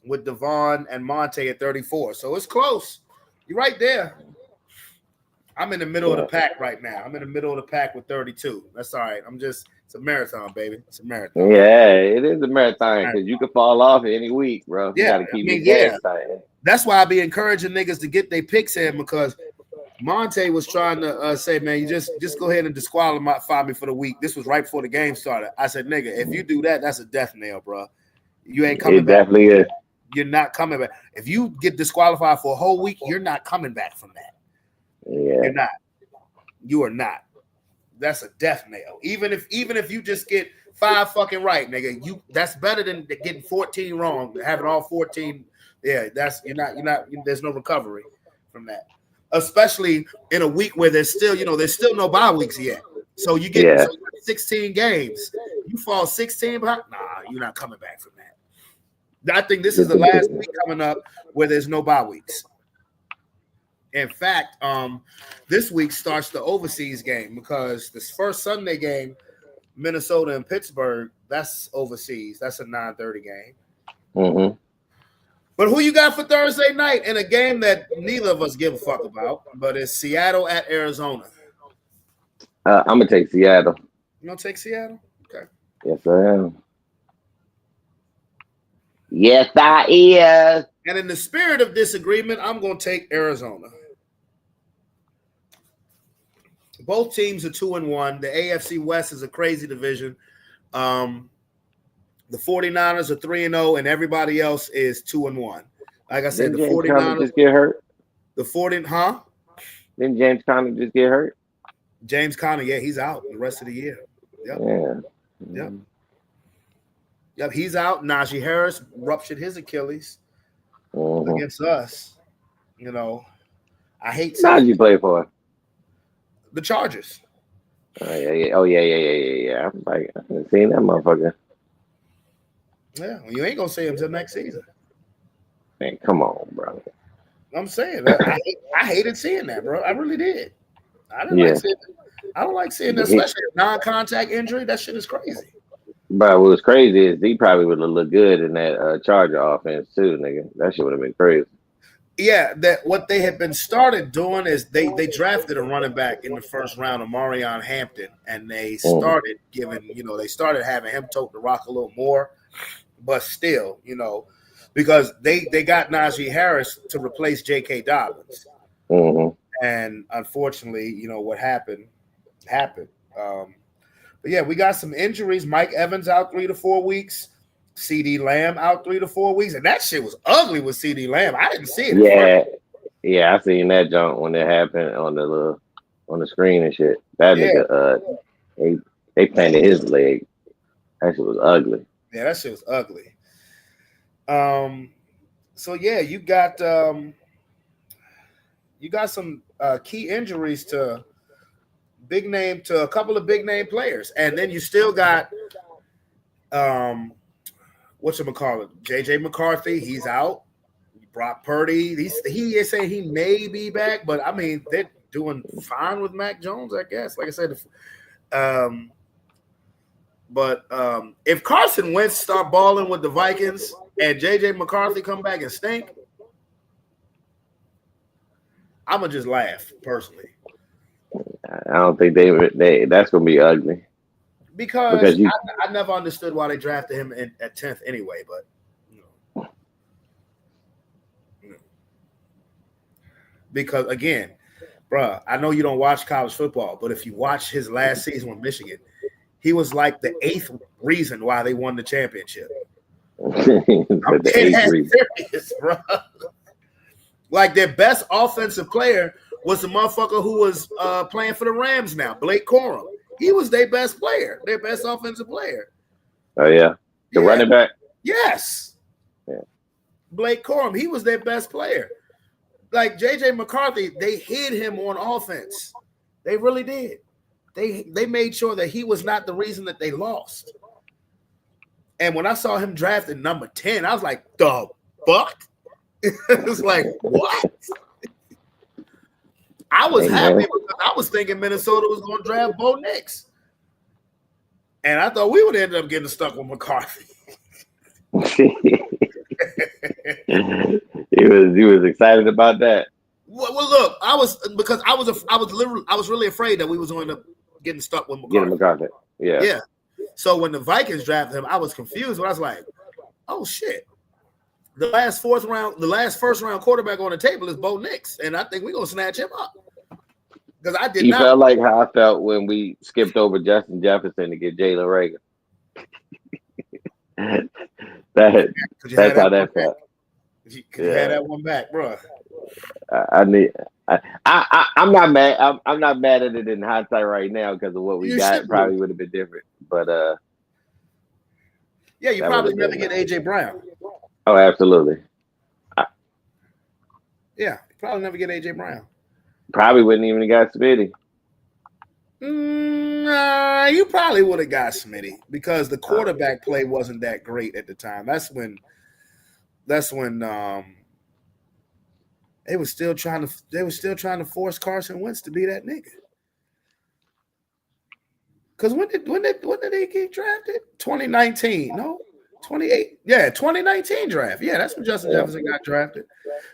with Devon and Monte at 34. So it's close. You're right there. I'm in the middle of the pack right now. I'm in the middle of the pack with 32. That's all right. It's a marathon, baby. It's a marathon. Yeah, it is a marathon because you can fall off any week, bro. You gotta keep That's why I be encouraging niggas to get their picks in because Monte was trying to say, man, you just go ahead and disqualify me for the week. This was right before the game started. I said, nigga, if you do that, that's a death nail, bro. You ain't coming back. It definitely is. You're not coming back. If you get disqualified for a whole week, you're not coming back from that. Yeah. You're not. You are not. That's a death nail. Even if you just get 5 fucking right, nigga, that's better than getting 14 wrong. Having all 14, yeah, you're not. There's no recovery from that. Especially in a week where there's still no bye weeks yet. So you get 16 games. You fall 16 behind. Nah, you're not coming back from that. I think this is the last week coming up where there's no bye weeks. In fact, this week starts the overseas game because this first Sunday game, Minnesota and Pittsburgh, that's overseas. That's a 9:30 game. Mm-hmm. But who you got for Thursday night in a game that neither of us give a fuck about, but it's Seattle at Arizona? I'm going to take Seattle. You going to take Seattle? Okay. Yes, I am. Yes, I is. And in the spirit of disagreement, I'm going to take Arizona. Both teams are 2-1. The AFC West is a crazy division. The 49ers are 3-0, and everybody else is 2-1. Like I said, Didn't the 49ers just get hurt. Didn't James Conner just get hurt? James Conner, yeah, he's out the rest of the year. Yep. Yeah. Yep, he's out. Najee Harris ruptured his Achilles against us. You know, I hate Najee play for the Chargers. Oh yeah. I'm like, I haven't seen that motherfucker. Yeah, well, you ain't gonna see him till next season. Man, come on, bro. I'm saying that I hated seeing that, bro. I really did. I didn't like seeing that. I don't like seeing that, especially a non-contact injury. That shit is crazy. But what was crazy is he probably would have looked good in that Charger offense too, nigga. That shit would have been crazy. Yeah, that what they had been started doing is they drafted a running back in the first round of Marion Hampton, and they started giving, they started having him tote the rock a little more, but still, because they got Najee Harris to replace J.K. Dobbins, and unfortunately, what happened. But yeah, we got some injuries. Mike Evans out 3 to 4 weeks. CD Lamb out 3 to 4 weeks, and that shit was ugly with CD Lamb. I didn't see it. Yeah, I seen that jump when it happened on the screen and shit. That nigga, they planted his leg. That shit was ugly. Yeah, that shit was ugly. So yeah, you got some key injuries to a couple of big name players, and then you still got whatchamacallit, JJ McCarthy, he's out. Brock Purdy, he is saying he may be back, but I mean they're doing fine with Mac Jones, I guess. Like I said, but if Carson Wentz start balling with the Vikings and JJ McCarthy come back and stink, I'm gonna just laugh personally. I don't think they that's gonna be ugly. Because I never understood why they drafted him at 10th anyway, but because again, bruh, I know you don't watch college football, but if you watch his last season with Michigan, he was like the 8th reason why they won the championship. I'm serious, bro. Like their best offensive player was the motherfucker who was playing for the Rams now, Blake Corum. He was their best player, their best offensive player. Oh, yeah. The running back? Yes. Yeah. Blake Corum, he was their best player. Like JJ McCarthy, they hid him on offense. They really did. They made sure that he was not the reason that they lost. And when I saw him drafted number 10, I was like, the fuck? It was like, what? I was happy because I was thinking Minnesota was going to draft Bo Nix. And I thought we would end up getting stuck with McCarthy. He was excited about that. Well, look, I was really afraid that we was going to end up getting stuck with McCarthy. Getting McCarthy. Yeah. Yeah. So when the Vikings drafted him, I was confused, but I was like, oh shit. The last first round quarterback on the table is Bo Nix, and I think we're gonna snatch him up. Because I did not felt like how I felt when we skipped over Justin Jefferson to get Jalen Reagor. That's how that felt. You had that one back, bro. I'm not mad. I'm not mad at it in hindsight right now because of what we got. Probably would have been different, but yeah, you probably never get AJ Brown. Oh, absolutely. Yeah, probably never get AJ Brown. Probably wouldn't even have got Smitty. Nah, you probably would have got Smitty because the quarterback play wasn't that great at the time. That's when they were still trying to force Carson Wentz to be that nigga. Because when did he get drafted? 2019, no? 28, yeah, 2019 draft. Yeah, that's when Justin Jefferson got drafted.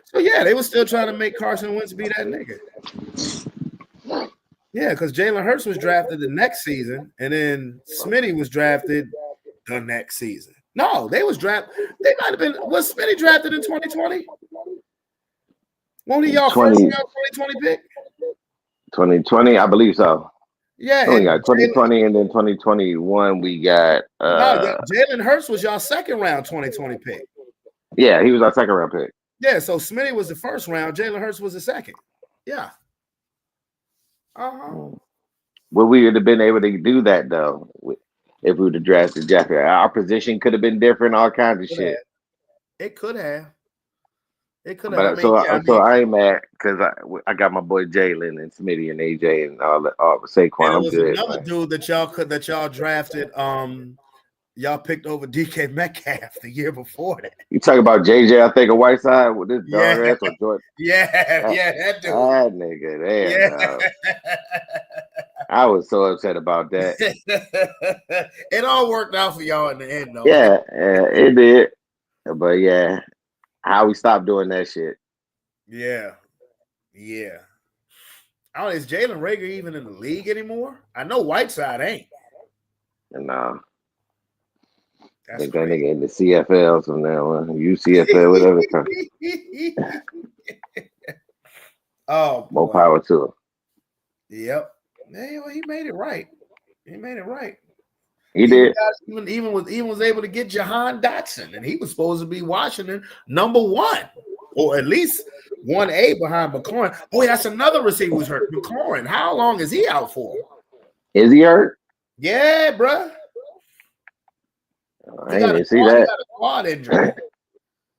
So yeah, they were still trying to make Carson Wentz be that nigga. Yeah, because Jalen Hurts was drafted the next season, and then Smitty was drafted the next season. No, they was drafted. They might have been. Was Smitty drafted in 2020? Won't he y'all first round 2020 pick? 2020, I believe so. Yeah, we got 2020 and then 2021 we got Jalen Hurts was y'all second round 2020 pick. Yeah, he was our second round pick. Yeah, so Smitty was the first round, Jalen Hurts was the second. Yeah. Well, we would have been able to do that though if we would have drafted Jeffrey. Our position could have been different, all kinds of shit. It could have. But so I ain't mad because I got my boy Jalen and Smitty and AJ and all Saquon. And there was another dude that y'all drafted. y'all picked over DK Metcalf the year before that. You talk about JJ, I think, a Whiteside with this dog ass or Jordan. Yeah, that dude. That nigga there, dog. I was so upset about that. It all worked out for y'all in the end, though. Yeah, it did. But yeah, how we stopped doing that shit. Yeah. I don't know, is Jalen Reagor even in the league anymore? I know Whiteside ain't. No. I think That's that nigga in the CFL from now on. UCFL, whatever. Oh, boy. More power to him. Yep. Yeah, well, he made it right. He did. Even was able to get Jahan Dotson, and he was supposed to be Washington #1, or at least 1A behind McLaurin. Oh, that's another receiver who's hurt. McLaurin. How long is he out for? Is he hurt? Yeah, bruh. I didn't see that. He got a quad injury.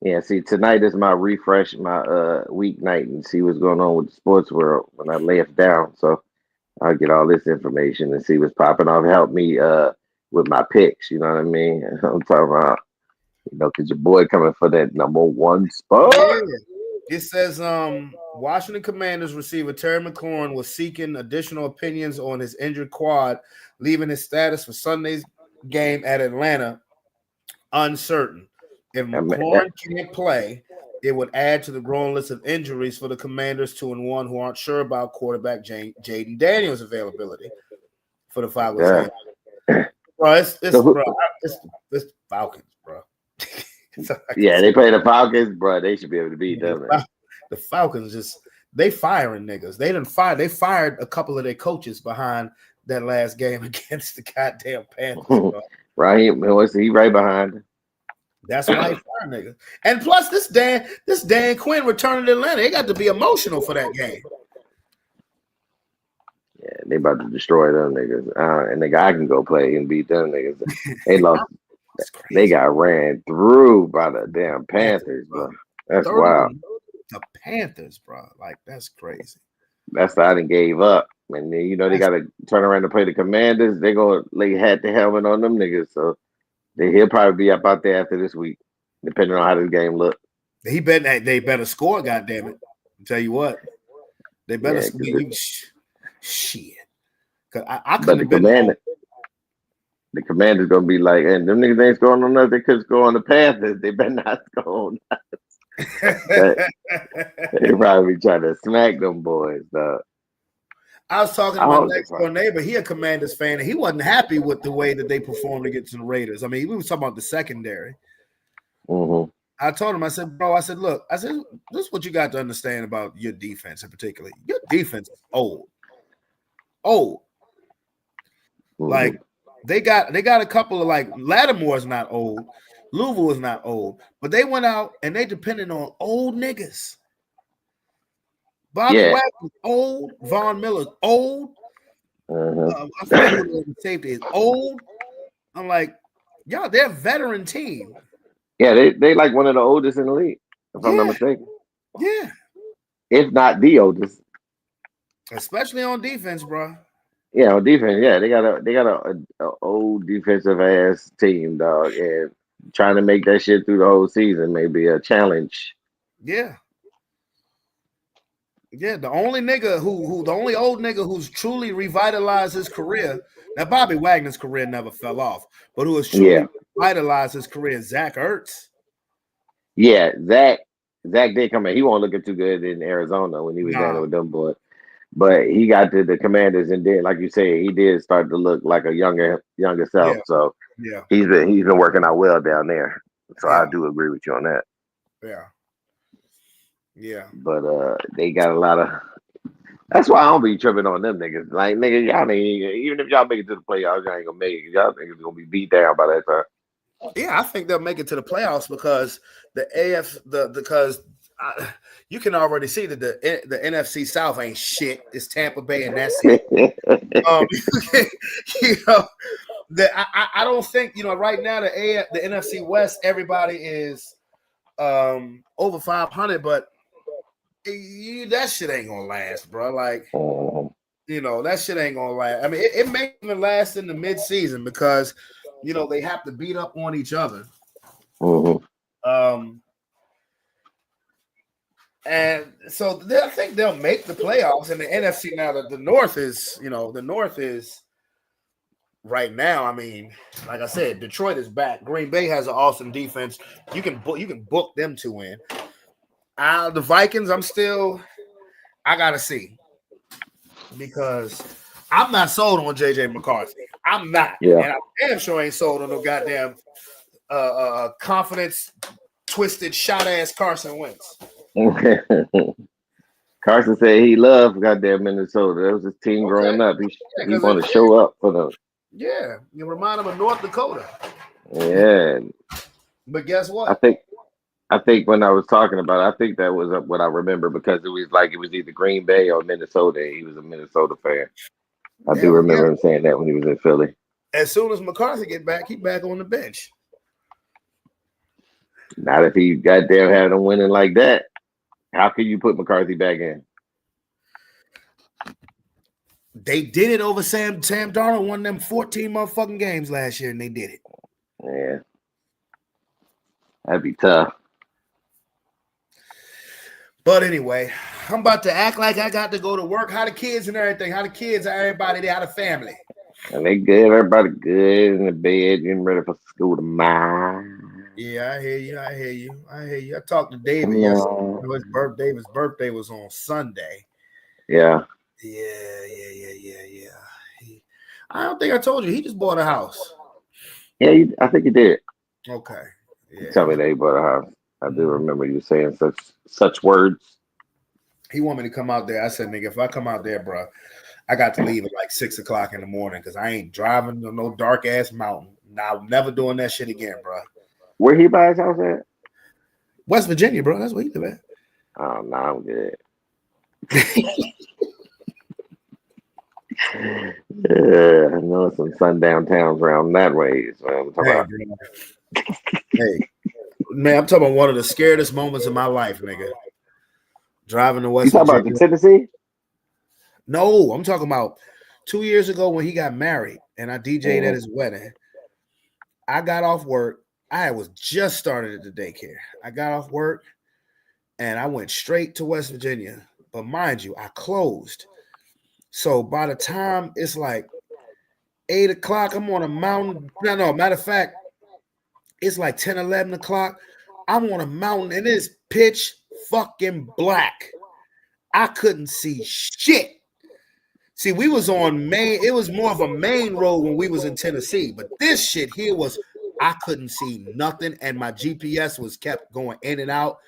Yeah, see, tonight is my refresh, my weeknight, and see what's going on with the sports world when I lay it down. So I'll get all this information and see what's popping off. Help me with my picks, you know what I mean? I'm talking about, because your boy coming for that #1 spot. Yeah. It says Washington Commanders receiver Terry McLaurin was seeking additional opinions on his injured quad, leaving his status for Sunday's game at Atlanta uncertain. If McLaurin can't play, it would add to the growing list of injuries for the Commanders 2-1 who aren't sure about quarterback Jaden Daniels' availability for the Falcons. Yeah. Bro, it's Falcons, bro. Yeah, they play the Falcons, bro. They should be able to beat them. Man. The Falcons they firing niggas. They fired a couple of their coaches behind that last game against the goddamn Panthers. Bro. Right, he right behind him. That's why he fired niggas. And plus, this Dan Quinn returning to Atlanta, they got to be emotional for that game. Yeah, they about to destroy them niggas. And the guy can go play and beat them niggas. They lost. They got ran through by the damn Panthers, bro. That's wild. The Panthers, bro. Like, that's crazy. That's why I done gave up. And then, they got to turn around to play the Commanders. They're going to lay hat to helmet on them niggas. So he'll probably be up out there after this week, depending on how this game look. They better score, goddammit. I'll tell you what. They better score. Shit. Cause I couldn't have been. The Commanders gonna be like, and them niggas ain't scoring on us. They could score on the Panthers. They better not score on us. They probably be trying to smack them boys, dog. I was talking to my next door neighbor. He a Commanders fan, and he wasn't happy with the way that they performed against the Raiders. I mean, we were talking about the secondary. Mm-hmm. I told him, I said, look, this is what you got to understand about your defense in particular. Your defense is old. Mm-hmm. Like, they got a couple of, like, Lattimore's not old, Louisville is not old, but they went out and they depended on old niggas. Bobby Wagner's old, Von Miller's old. I forget who the safety is old. I'm like, y'all, they're a veteran team. Yeah, they like one of the oldest in the league, if I'm not mistaken. Yeah, if not the oldest, especially on defense, bro. Yeah, on defense, yeah, they got a old defensive ass team, dog, and trying to make that shit through the whole season may be a challenge. Yeah, the only nigga the only old nigga who's truly revitalized his career. Now, Bobby Wagner's career never fell off, but who has truly revitalized his career is Zach Ertz. Yeah, Zach did come in. He wasn't looking too good in Arizona when he was down there with them boys. But he got to the Commanders and did, like you say, he did start to look like a younger self. Yeah. So he's been working out well down there. So I do agree with you on that. Yeah. But they got a lot of. That's why I don't be tripping on them niggas. Like, niggas, y'all ain't, even if y'all make it to the playoffs, y'all ain't gonna make it. Y'all niggas gonna be beat down by that time. Yeah, I think they'll make it to the playoffs because you can already see that the NFC South ain't shit. It's Tampa Bay, and that's it. I don't think right now the NFC West, everybody is over 500, but that shit ain't gonna last, bro. Like, that shit ain't gonna last. I mean, it may even last in the mid-season because you know, they have to beat up on each other. Mm-hmm. And so I think they'll make the playoffs in the NFC. Now that the North is right now. I mean, like I said, Detroit is back. Green Bay has an awesome defense. You can book them to win. The Vikings, I gotta see, because I'm not sold on JJ McCarthy. I'm not. Yeah. And I'm damn sure ain't sold on no goddamn confidence twisted shot ass Carson Wentz. Carson said he loved goddamn Minnesota. That was his team growing up. He want to show up for them. Yeah, you remind him of North Dakota. Yeah. But guess what? I think when I was talking about it, I think that was what I remember, because it was either Green Bay or Minnesota. He was a Minnesota fan. I do remember him saying that when he was in Philly. As soon as McCarthy get back, he back on the bench. Not if he goddamn had him winning like that. How can you put McCarthy back in? They did it over Sam Darnold won them 14 motherfucking games last year, and they did it. Yeah. That'd be tough. But anyway, I'm about to act like I got to go to work. How the kids and everything? How the kids, everybody there, how the family? And they good. Everybody good in the bed, getting ready for school tomorrow. Yeah, I hear you. I talked to David yesterday. David's birthday was on Sunday. Yeah. Yeah. I don't think I told you. He just bought a house. Yeah, I think he did. Okay. Yeah. Tell me that he bought a house. I do remember you saying such words. He wanted me to come out there. I said, nigga, if I come out there, bro, I got to leave at like 6 o'clock in the morning, because I ain't driving to no dark ass mountain. Now, I'm never doing that shit again, bro. Where he buy his house at? West Virginia, bro. That's where he live at. Oh, no, I'm good. I know some sundown towns around that way. So I'm talking about. Hey, man, I'm talking about one of the scariest moments of my life, nigga. Driving to West Virginia. You talking about Tennessee? No, I'm talking about 2 years ago when he got married and I DJ'd at his wedding. I got off work. I was just started at the daycare. I got off work and I went straight to West Virginia. But mind you, I closed. So by the time it's like 8 o'clock, I'm on a mountain. No, matter of fact, it's like 10, 11 o'clock. I'm on a mountain and it's pitch fucking black. I couldn't see shit. See, we was on main. It was more of a main road when we was in Tennessee. But this shit here was, I couldn't see nothing. And my GPS was kept going in and out.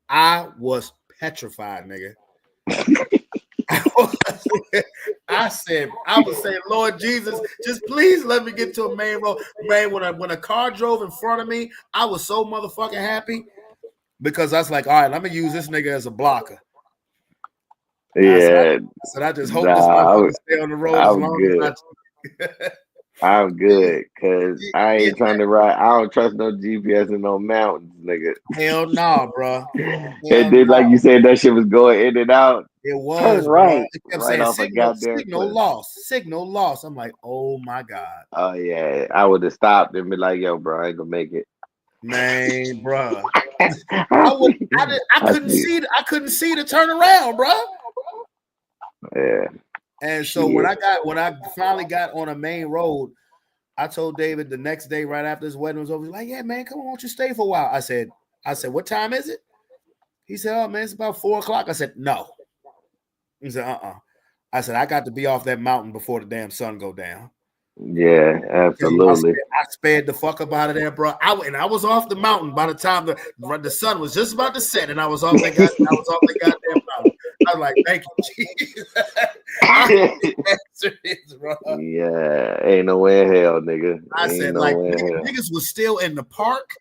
I was petrified, nigga. I was saying, Lord Jesus, just please let me get to a main road. Man, when a car drove in front of me, I was so motherfucking happy, because I was like, all right, let me use this nigga as a blocker. Yeah. I said, I just hope this motherfucker stay on the road as long as I'm good, because I ain't trying to ride. I don't trust no GPS in no mountains, nigga. Hell nah, bro. And then, like you said, that shit was going in and out. It was, turn right. It kept right saying off signal, a goddamn signal lost, signal lost. I'm like, oh my God. Oh, yeah. I would have stopped and be like, yo, bro, I ain't gonna make it. Man, bro. I couldn't see the turnaround, bro. Yeah. And so when I finally got on a main road, I told David the next day, right after his wedding was over, he's like, yeah, man, come on, why don't you stay for a while? I said, what time is it? He said, oh man, it's about 4 o'clock. I said, no. He said, I said, I got to be off that mountain before the damn sun go down. Yeah, absolutely. I sped the fuck up out of there, bro. I was off the mountain by the time the sun was just about to set, and I was off that goddamn mountain. I was like, thank you, Jesus. Bro. Yeah, ain't no way in hell, nigga. I said, like, niggas was still in the park.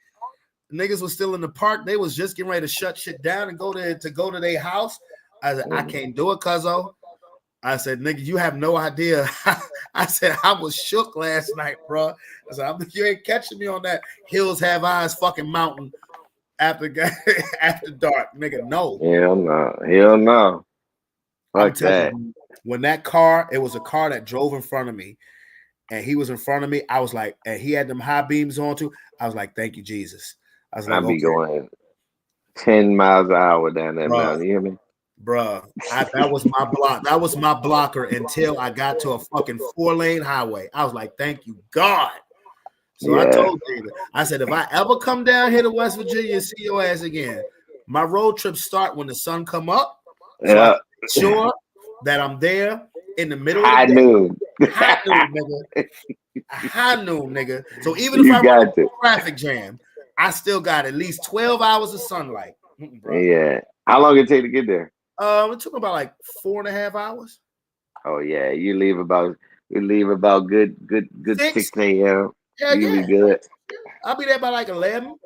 Niggas was still in the park. They was just getting ready to shut shit down and go to their house. I said, I can't do it, cuzzo. I said, nigga, you have no idea. I said, I was shook last night, bro. I said, you ain't catching me on that Hills Have Eyes fucking mountain after dark, nigga. No. Hell no. Fuck that. When that car, it was a car that drove in front of me, and he was in front of me. I was like, and he had them high beams on too. I was like, thank you, Jesus. I was like, I'd be going 10 miles an hour down that mountain. You hear me? Bruh, that was my block. That was my blocker until I got to a fucking 4-lane highway. I was like, thank you, God. So I told David, I said, if I ever come down here to West Virginia and see your ass again, my road trips start when the sun come up. So I make sure that I'm there in the middle of the day. High noon, nigga. High noon, nigga. So even if I run a traffic jam, I still got at least 12 hours of sunlight. Yeah. How long it take to get there? It took about like 4.5 hours. Oh yeah, you leave about good 6 a.m. Yeah, you be good. I'll be there by like 11.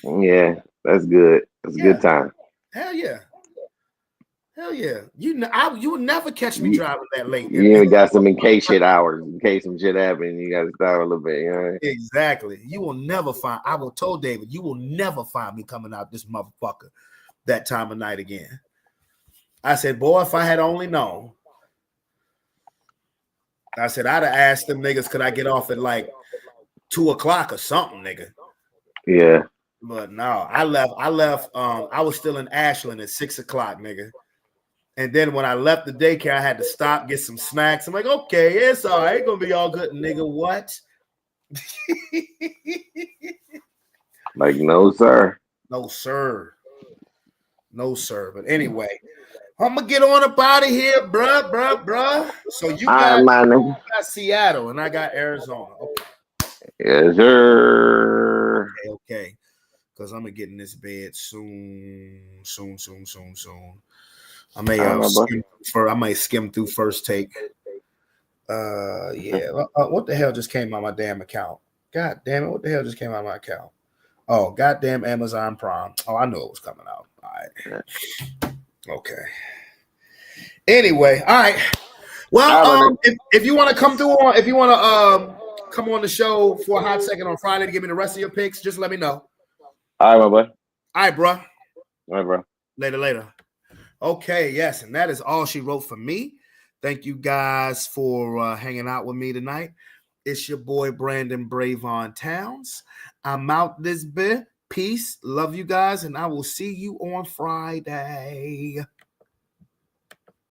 Yeah, that's good. That's a good time. Hell yeah. You will never catch me driving that late. You even got some in case shit hours. In case some shit happens, you got to start a little bit. You know? Exactly. You will never find. I will tell David, you will never find me coming out this motherfucker that time of night again. I said, boy, if I had only known. I said, I'd have asked them niggas, could I get off at like 2 o'clock or something, nigga? Yeah. But no, I left. I was still in Ashland at 6 o'clock, nigga. And then when I left the daycare, I had to stop, get some snacks. I'm like, okay, it's all right. It's gonna be all good, nigga. What? Like, no, sir. No, sir. No, sir. But anyway, I'm gonna get on up out of here, bruh. So you got Seattle and I got Arizona. Okay. Yes, sir. Okay. Because I'm gonna get in this bed soon. I may skim through First Take. Yeah. What the hell just came out of my damn account? God damn it! What the hell just came out of my account? Oh, goddamn Amazon Prime. Oh, I knew it was coming out. All right. Okay. Anyway, all right. Well, if you want to come through on, if you want to come on the show for a hot second on Friday to give me the rest of your picks, just let me know. All right, my boy. All right, bro. All right, bro. Later. Okay, yes, and that is all she wrote for me. Thank you guys for hanging out with me tonight. It's your boy Brandon Bravon Towns. I'm out this bit. Peace. Love you guys, and I will see you on Friday.